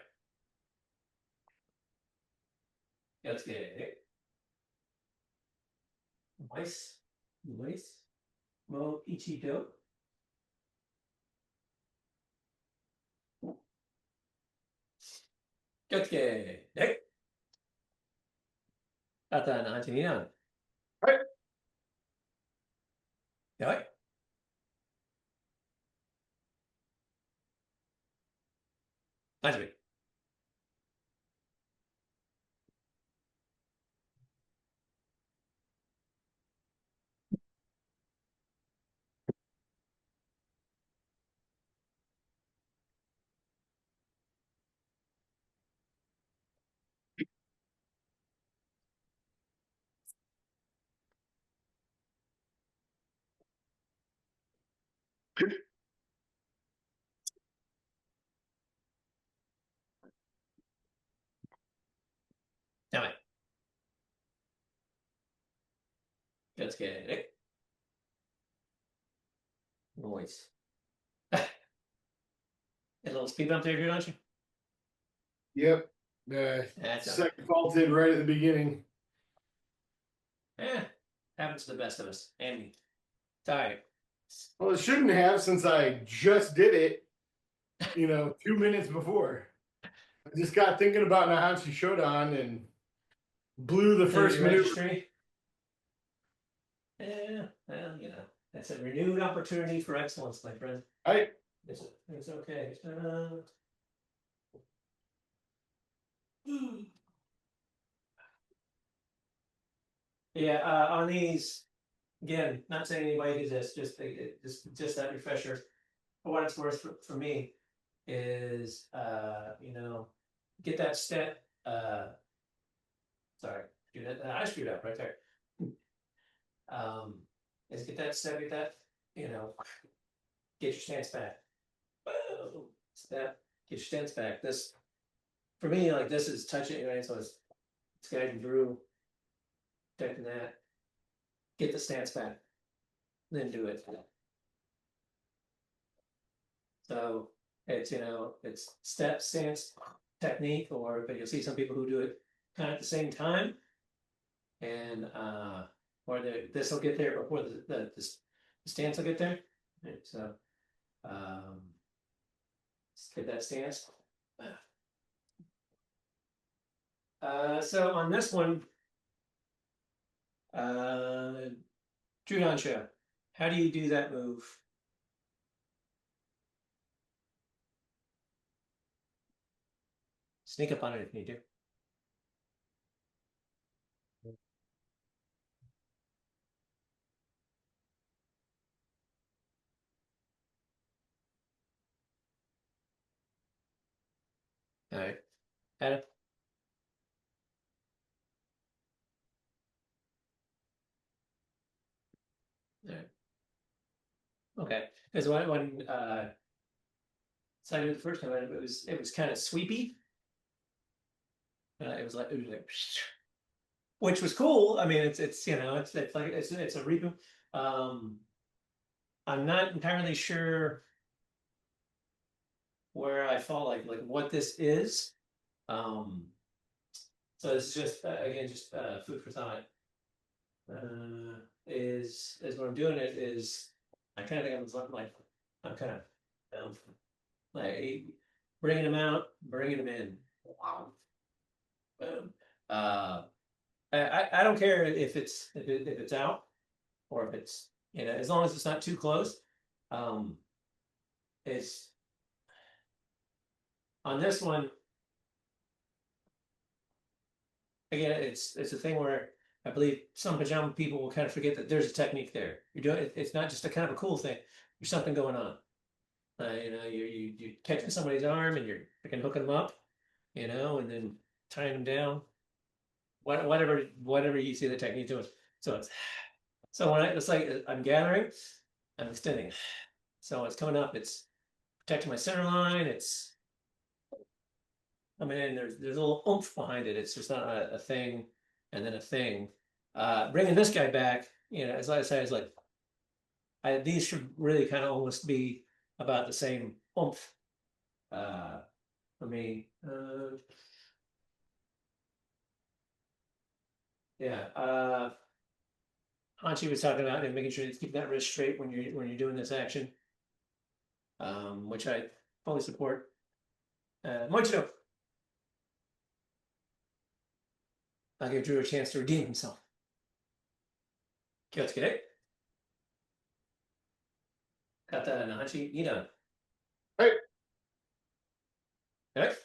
Let's get it. Nice. Mo Ichido. Let's get it. At the 19 hey. Yeah. Nice. Anyway. Let's get it. Noise. A little speed bump there, Drewdansha. Yep. That's Second faulted right at the beginning. Happens to the best of us. And me. Tired. Well, it shouldn't have since I just did it, 2 minutes before. I just got thinking about Naihanchi Shodan and blew the first maneuver. Registry. Yeah, well, that's a renewed opportunity for excellence, my friend. It's okay. Yeah, on these, again, not saying anybody does this, just that refresher. For what it's worth for me is, get that step. Sorry, I screwed up right there. Is get that step, get your stance back. Boom, step, get your stance back. This for me, like this is touching, right? So it's guiding through, protecting that, get the stance back, then do it. So it's, you know, it's step, stance, technique, or but you'll see some people who do it kind of at the same time. And or this will get there before the stance will get there. Right, so let's get that stance. So on this one, Drewdansha, how do you do that move? Sneak up on it if you need to. All right, Adam. All right. Okay, because when so I did the first time, it was kind of sweepy. It was like which was cool. I mean, it's you know it's like it's a reboot. I'm not entirely sure where I fall like what this is. So this is just again just food for thought. Is what I'm doing it is I kind of think I'm kind of like bringing them out, bringing them in. Wow. Boom. I don't care if it's out or if it's, you know, as long as it's not too close. It's on this one again. It's a thing where I believe some pajama people will kind of forget that there's a technique there. You're doing it. It's not just a kind of a cool thing. There's something going on. You know, you're catching somebody's arm and you're freaking hooking them up, you know, and then tying them down. Whatever you see the technique doing. So when it's like I'm gathering, I'm extending. So it's coming up. It's protecting my center line. It's coming in. There's a little oomph behind it. It's just not a thing and then a thing. Bringing this guy back, you know, as I say, is like these should really kind of almost be about the same oomph. For me, yeah. Hanchi was talking about and making sure you keep that wrist straight when you're doing this action, which I fully support. Mochito, I'll give Drew a chance to redeem himself. Kyotsuke. Kata Naihanchi, Nina. Hey. Okay.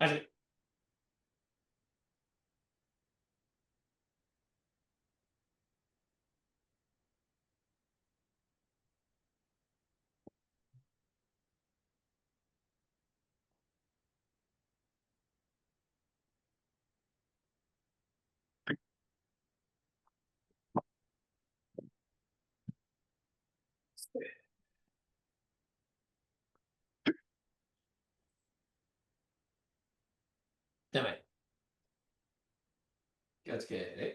Hachi. Dame. Kyotsuke.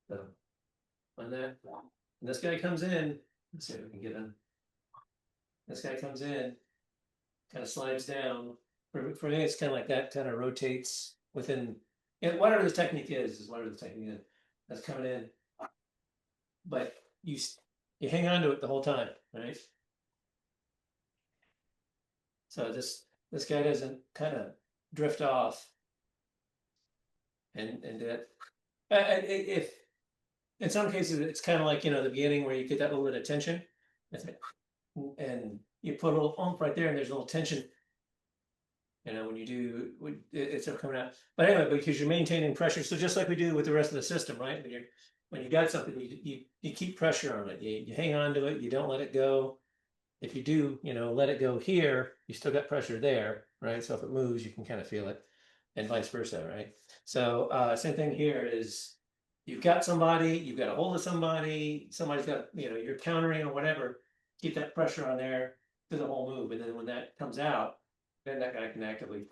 So on that, and this guy comes in. Let's see if we can get him. This guy comes in, kind of slides down. For me, it's kind of like that. Kind of rotates within. And whatever the technique is whatever the technique is that's coming in. But you hang on to it the whole time, right? So this guy doesn't kind of drift off and do it. If in some cases it's kind of like, you know, the beginning where you get that little bit of tension, and you put a little oomph right there, and there's a little tension. You know, when you do, it's coming out. But anyway, because you're maintaining pressure, so just like we do with the rest of the system, right? When you got something, you keep pressure on it. You hang on to it. You don't let it go. If you do, you know, let it go here, you still got pressure there, right? So if it moves, you can kind of feel it, and vice versa, right? So same thing here is you've got somebody, you've got a hold of somebody, somebody's got, you're countering or whatever, keep that pressure on there through the whole move, and then when that comes out, then that guy can actively,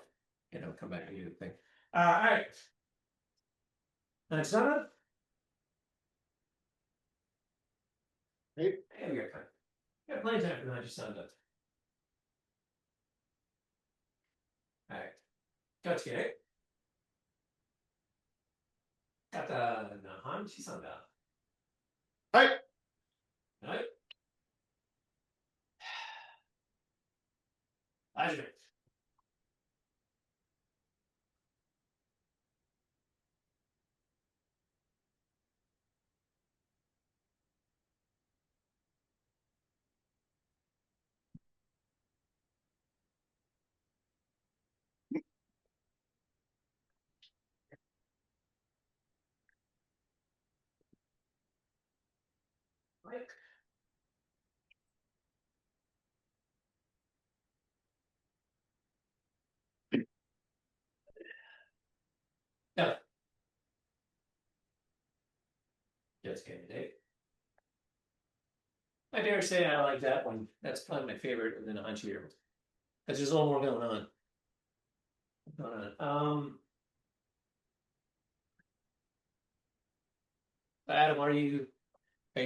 come back and do the thing. All right. Next on. Hey. Hey, we got time. Got plenty of time for that. Just signed up. All right. Gotcha. Got the Naihanchi-a-go-go. Hi. Right. Ajime. Right. Yeah. Just kidding, Dave. I dare say I like that one. That's probably my favorite of the Naihanchi-a-go-go. Because there's a little more going on. Adam, are you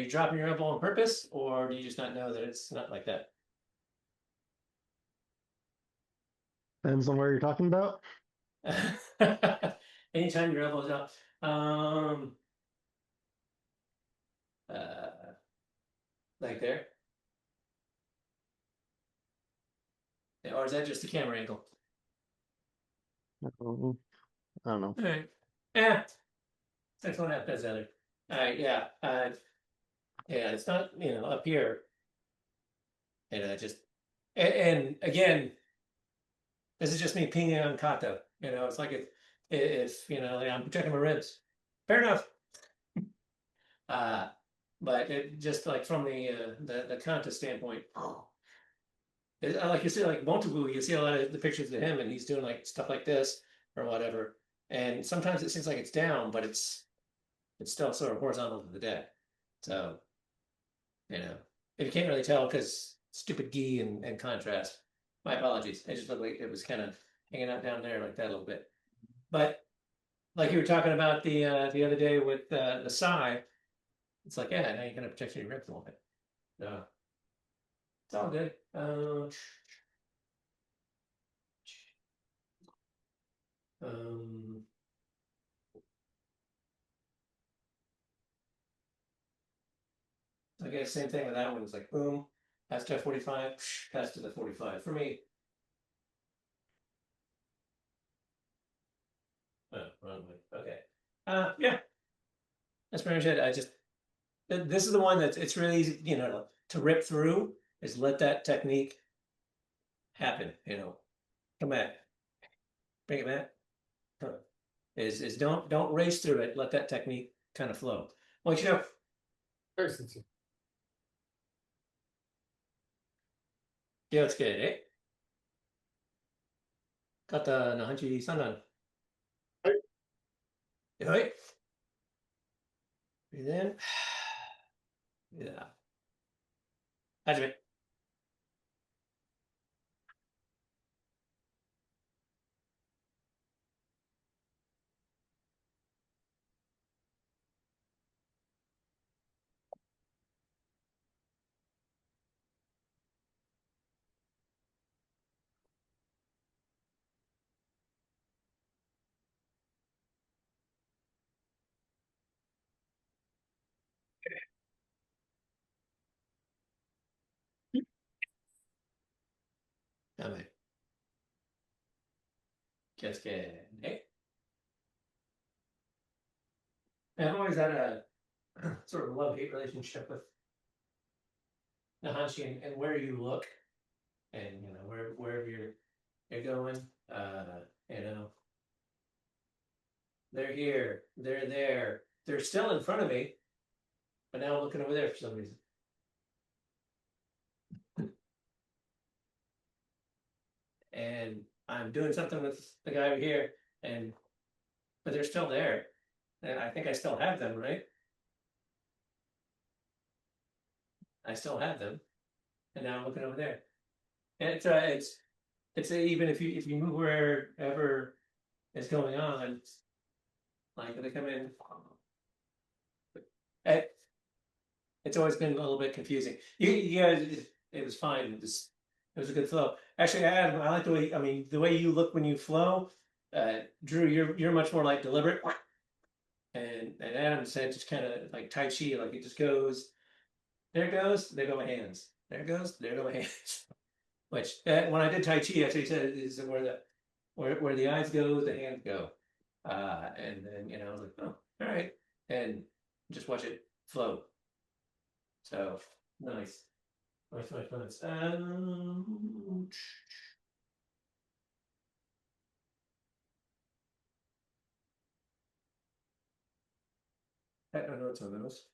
dropping your elbow on purpose, or do you just not know that it's not like that? Depends on where you're talking about. Anytime your elbow's up. Uh, like there. Or is that just the camera angle? I don't know. All right. Yeah. 6.5 does the other. All right. Yeah. Yeah. It's not, up here. Just, and again, this is just me pinging on Kato. It's like if like I'm protecting my ribs. Fair enough. But it just like from the contest standpoint, like you see, like Montagu, you see a lot of the pictures of him, and he's doing like stuff like this or whatever. And sometimes it seems like it's down, but it's still sort of horizontal to the deck. So, if you can't really tell because stupid gi and contrast, my apologies. I just looked like it was kind of hanging out down there like that a little bit. But like you were talking about the other day with the sai, it's like, yeah, now you're gonna protect your ribs a little bit. So it's all good. I guess same thing with that one. It's like boom, pass to 45, pass to the 45. For me, oh, wrong way. Okay. Yeah, that's pretty much it. This is the one that it's really easy, to rip through is let that technique happen, come back, bring it back. Is don't race through it, let that technique kind of flow. Well, Very sincere. yeah, it's good, eh? Got the Naihanchi-a-go-go. Hi. Right. Breathe in. Yeah. Hajime. Mame. Just kidding, eh? I've always had a sort of love-hate relationship with Naihanchi and where you look, and wherever you're going, you know, they're here, they're there, they're still in front of me, but now I'm looking over there for some reason. And I'm doing something with the guy over here, but they're still there. And I think I still have them, right? I still have them. And now I'm looking over there. And even if you move wherever is going on, like they come in. It's always been a little bit confusing. You guys, it was fine. It was a good flow. Actually, Adam, I like the way, I mean, the way you look when you flow. Drew, you're much more like deliberate. And Adam said just kind of like Tai Chi, like it just goes. There it goes. There go my hands. There it goes. There go my hands. Which when I did Tai Chi, actually said is where the eyes go, the hands go. And then I was like, oh, all right, and just watch it flow. So nice. Nice. I don't know what's on those.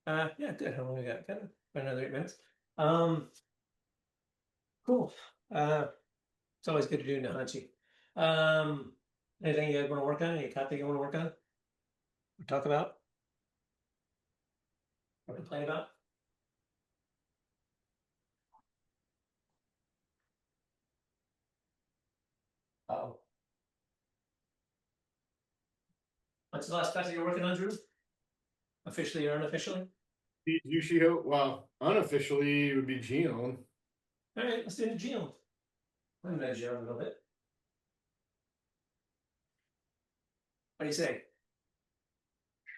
Yeah, good. How long we got? Got another 8 minutes. Cool. It's always good to do Naihanchi. Anything you guys want to work on? Any topic you want to work on? Or talk about? Or complain about? Oh. What's the last class that you're working on, Drew? Officially or unofficially? Yushiho, well, unofficially it would be Gion. All right, let's do the Geo. I'm gonna Geo a little bit. What do you say?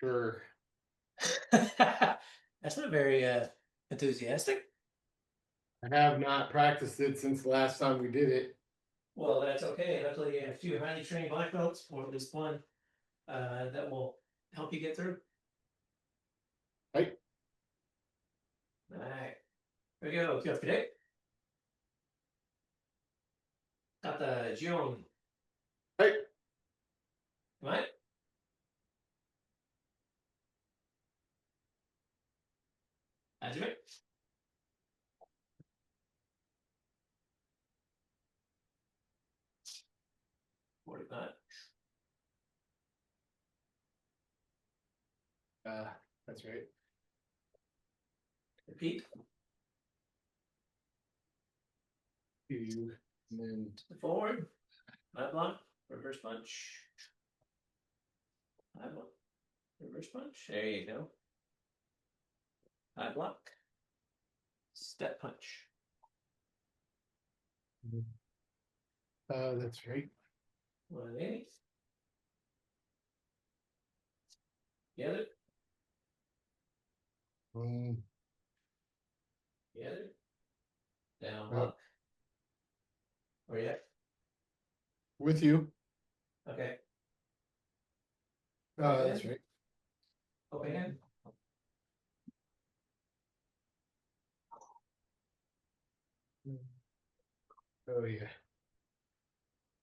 Sure. That's not very enthusiastic. I have not practiced it since the last time we did it. Well, that's okay. Luckily, you have 2 highly trained black belts, or at least one, that will help you get through. Right. All right. Here we go. Kyo today. Got the Gion. Right. Right? Hajime. Not. That's right. Repeat. You and then Forward. High block. Reverse punch. High block. Reverse punch. There you go. High block. Step punch. that's right. 180. The other. The other. Down block. Where you at? With you. Okay. That's right. Open hand. Oh yeah.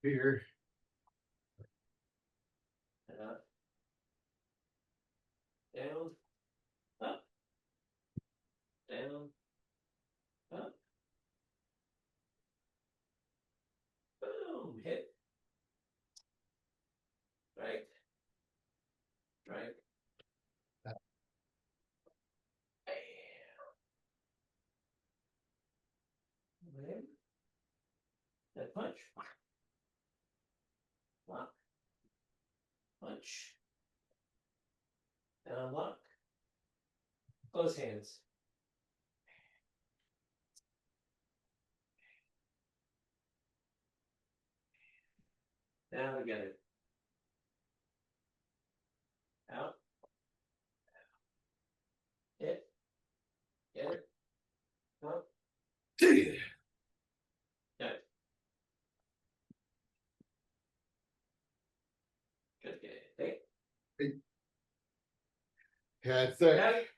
Here. And up. Down. Up. Down. Up. Boom. Hit. Right. Right. Bam. That punch. Block. Punch. Down block. Close hands. Down together. Out. Hit. Get it. Up. See. Got it. Good. Get it. Hey. Yeah, it's Got it.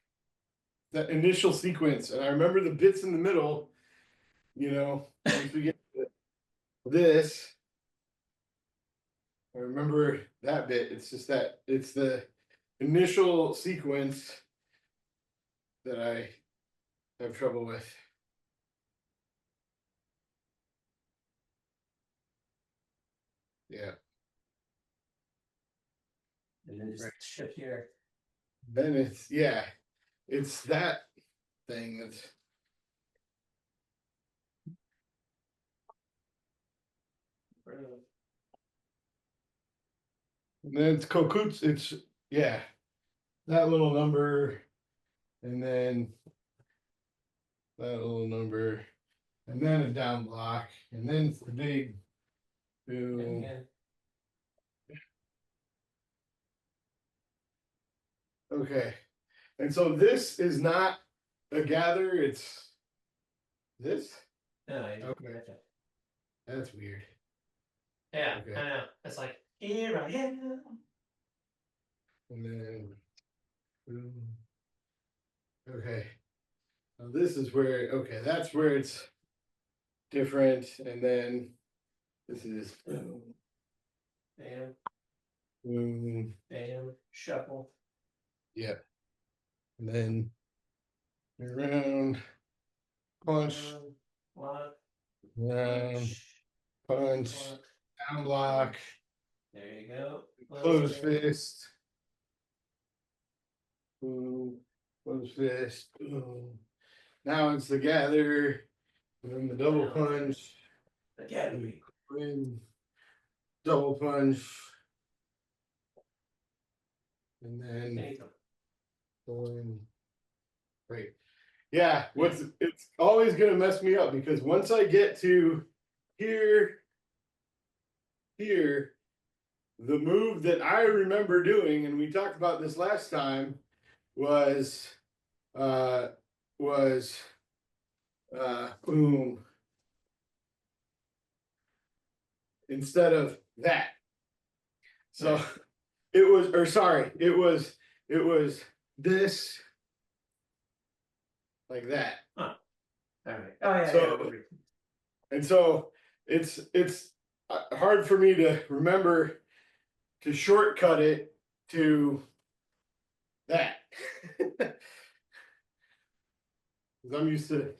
that initial sequence, and I remember the bits in the middle. Once we get to this, I remember that bit. It's just that it's the initial sequence that I have trouble with. Yeah. And then just Right. shift here. Then it's that thing that's. And then it's kokuts, it's that little number, and then that little number, and then a down block, and then it's the big And boom. again, Okay. And so this is not a gather, it's this. no, I Okay. gotcha. That's weird. Yeah, Okay. I know. It's like here I am. And then boom. Okay. Now this is where that's where it's different, and then this is boom, Bam, boom. bam, shuffle. Yep. And then around, punch, Block, round, punch, block. down block, There you go. close fist, boom, close fist, boom. Now it's the gather, and then the double Now. punch, The gallery. win, double punch, and then Anything. going. Right. Yeah, it's always gonna mess me up because once I get to here, the move that I remember doing, and we talked about this last time, was boom, instead of that. So it was this like that. All right. Oh yeah. So- yeah. And so it's hard for me to remember to shortcut it to that. 'Cause I'm used to.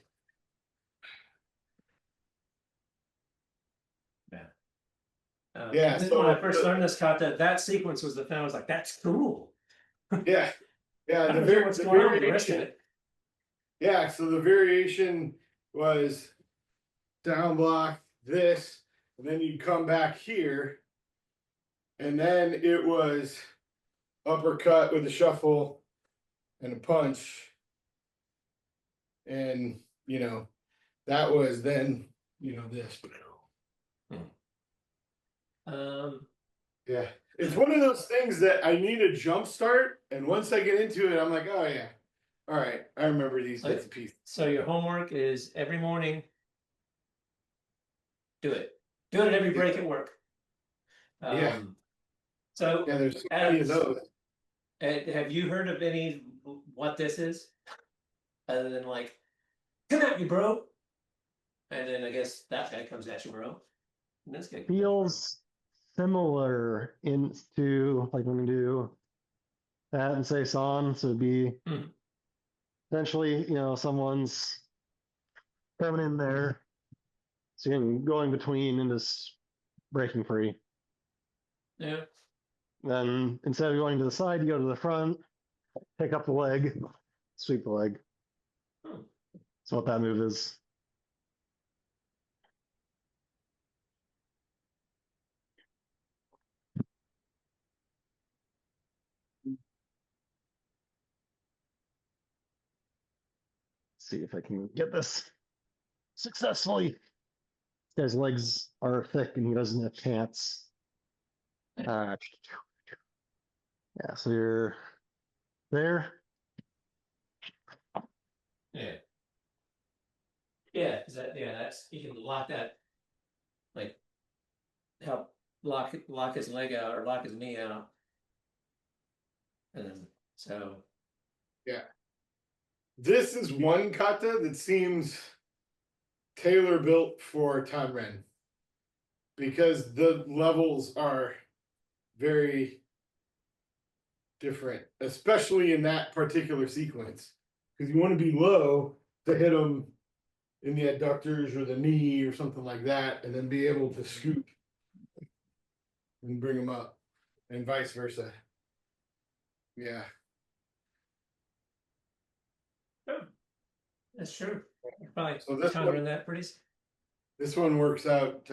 Yeah, When I so first learned this kata, that sequence was the thing. I was like, "That's cool." yeah, I the don't know what's going on with the rest of variation. it. Yeah, so the variation was down block this, and then you come back here, and then it was uppercut with a shuffle and a punch, and that was then this. Yeah, it's one of those things that I need a jump start, and once I get into it, I'm like, oh yeah, all right, I remember these bits and pieces. So your homework is every morning. Do it. Do it at every break at work. Yeah. So Yeah, there's so many of those. have you heard of any what this is? Other than like, come at me, bro. And then I guess that guy comes at you, bro. And this guy Feels similar into like when you do that and say son, so it'd be Mhm. essentially, someone's coming in there, so you're going between and just breaking free. Yeah. Then instead of going to the side, you go to the front, pick up the leg, sweep the leg. Hmm. That's what that move is. See if I can get this successfully. This guy's legs are thick and he doesn't have chance. Yeah, so you're there. Yeah. Yeah, that's you can lock that, like help lock his leg out or lock his knee out. And then so This is one kata that seems tailor built for Tanren because the levels are very different, especially in that particular sequence. Because you want to be low to hit them in the adductors or the knee or something like that, and then be able to scoop and bring them up, and vice versa. Yeah. That's true. Probably So this time one- in that pretty. This one works out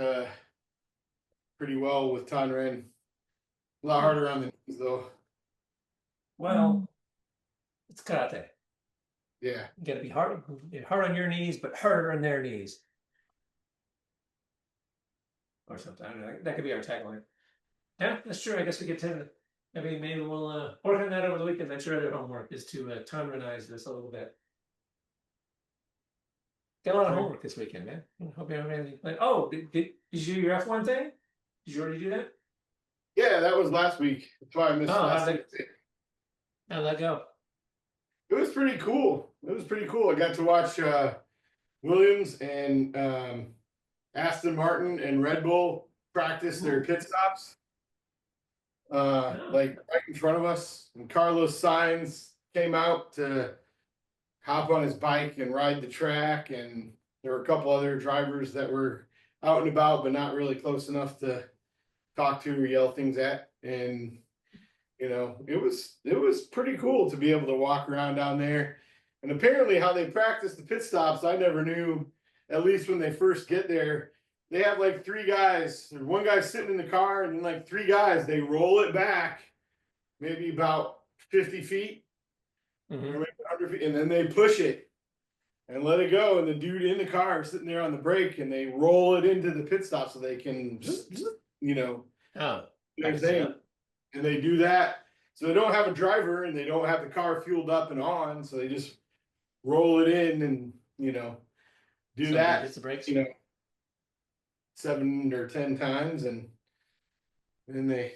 pretty well with Tanren. A lot harder on the knees though. Well, it's karate. Yeah. You gotta be hard on your knees, but harder on their knees. Or something. I don't know. That could be our tagline. Yeah, that's true. I guess we could tend maybe we'll work on that over the weekend. That's your other homework is to Tanrenize this a little bit. Got a lot of homework this weekend, man. Hope you have anything planned. Oh, did you do your F1 thing? Did you already do that? Yeah, that was last week. That's why I missed Oh, last how'd week. How'd that go? It was pretty cool. It was pretty cool. I got to watch Williams and Aston Martin and Red Bull practice their pit stops. Like right in front of us. And Carlos Sainz came out to hop on his bike and ride the track. And there were a couple other drivers that were out and about, but not really close enough to talk to or yell things at. And you know, it was pretty cool to be able to walk around down there. And apparently how they practice the pit stops, I never knew, at least when they first get there. They have like three guys, or one guy sitting in the car, and then like three guys, they roll it back maybe about 50 feet or maybe 100 feet, and then they push it and let it go. And the dude in the car is sitting there on the brake, and they roll it into the pit stop so they can just, you know, Oh, do their thing. And they do that. So they don't have a driver and they don't have the car fueled up and on. So they just roll it in and, you know, do that, hits the brakes. you know, 7 or 10 times and then they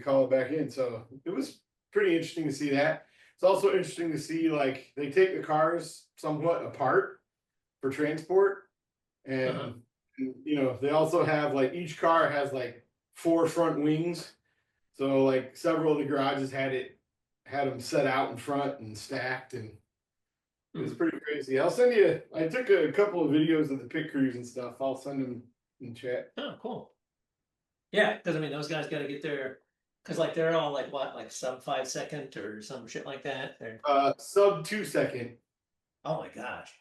call it back in. So it was pretty interesting to see that. It's also interesting to see like they take the cars somewhat apart for transport. And, you know, they also have like each car has like 4 front wings. So like several of the garages had them set out in front and stacked, and it was pretty crazy. I'll send you. I took a couple of videos of the pit crews and stuff. I'll send them in chat. Oh, cool. Yeah, because I mean those guys got to get their, because like they're all like what, like sub 5 second or some shit like that. They're Sub 2 second. oh my gosh.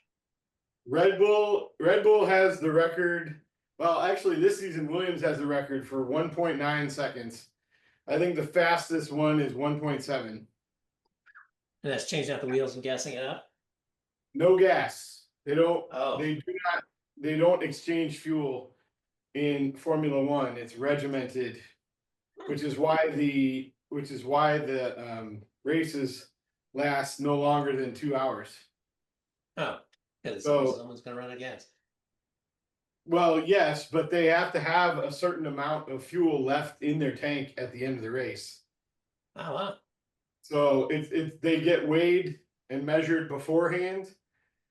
Red Bull has the record. Well, actually, this season Williams has the record for 1.9 seconds. I think the fastest one is 1.7. And that's changing out the wheels and gassing it up. No gas. They don't. Oh. They do not. They don't exchange fuel in Formula One. It's regimented, which is why the races last no longer than 2 hours. Oh, because So- someone's gonna run out of gas. Well, yes, but they have to have a certain amount of fuel left in their tank at the end of the race. Oh wow. So it's they get weighed and measured beforehand,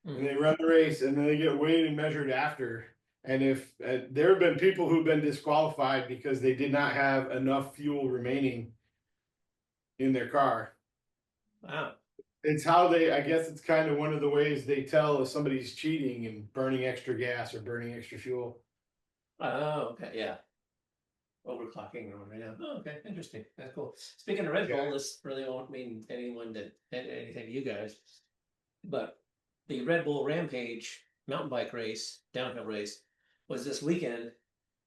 and they run the race, and then they get weighed and measured after. And if there have been people who've been disqualified because they did not have enough fuel remaining in their car. Wow. It's how I guess it's kind of one of the ways they tell if somebody's cheating and burning extra gas or burning extra fuel. Oh, okay, yeah. Overclocking or whatever, yeah. Oh, okay, interesting. That's cool. Speaking of Red Bull, this really won't mean anything to you guys. But the Red Bull Rampage mountain bike race, downhill race, was this weekend,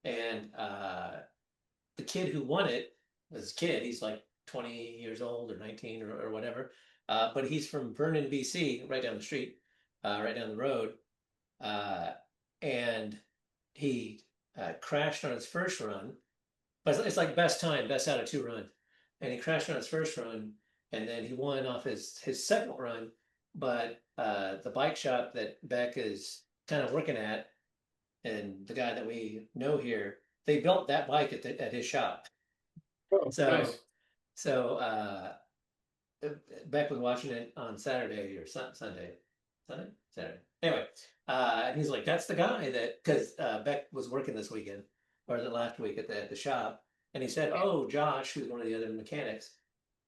and the kid who won it was a kid. He's like 20 years old or 19 or whatever. But he's from Vernon, BC, right down the street, right down the road. And he crashed on his first run, but it's like best time, best out of 2 run. And he crashed on his first run, and then he won off his second run. But the bike shop that Beck is kind of working at, and the guy that we know here, they built that bike at his shop. Oh, So, nice. so Beck was watching it on Saturday or Saturday. Anyway, and he's like, "That's the guy that," because Beck was working this weekend or the last week at the shop, and he said, "Oh, Josh, who's one of the other mechanics,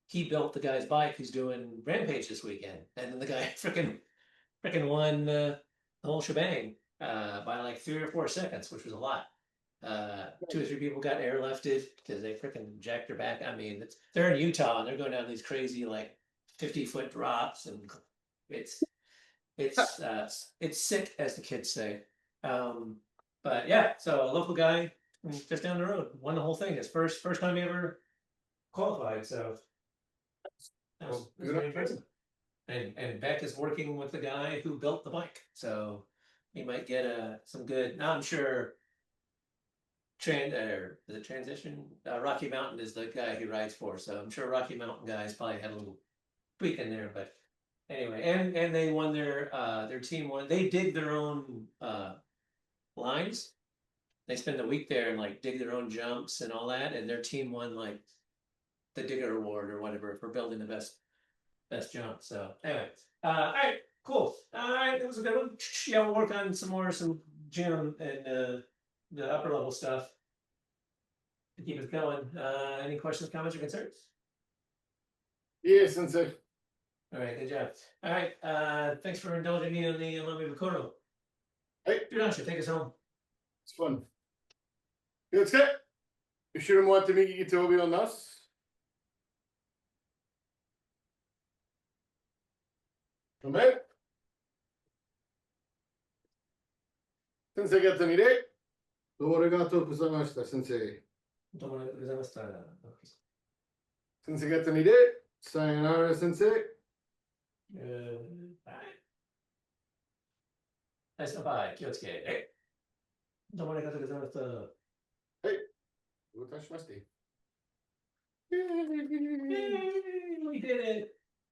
he built the guy's bike who's doing Rampage this weekend," and then the guy freaking won the whole shebang by like 3 or 4 seconds, which was a lot. 2 or 3 people got airlifted because they freaking jacked their back. I mean, they're in Utah and they're going down these crazy like 50-foot drops, and it's it's sick, as the kids say. But yeah, so a local guy just down the road won the whole thing. His first time he ever qualified. So that was very impressive. And Beck is working with the guy who built the bike, so he might get some good. Now I'm sure. The transition? Rocky Mountain is the guy he rides for, so I'm sure Rocky Mountain guys probably had a little tweak in there. But anyway, and they won their team won. They dig their own lines. They spend a week there and like dig their own jumps and all that, and their team won like the Digger Award or whatever for building the best jump. So anyway, all right, cool. All right, it was a good one. Yeah, we'll work on some gym and the upper level stuff to keep us going. Any questions, comments, or concerns? Yeah, Sensei. All right, good job. All right, thanks for indulging me on the mame bukuro. Hey, Drewdansha, take us home. it's fun. 気をつけ。後ろ回って右手を指をなす。止め。先生方に礼。どうもありがとうございました、先生。どうもありがとうございました。先生方に礼。さよなら、先生。はい。ナイス乾杯、気をつけ。どうもありがとうございました。はい。どういたしまして。Yay, we did it!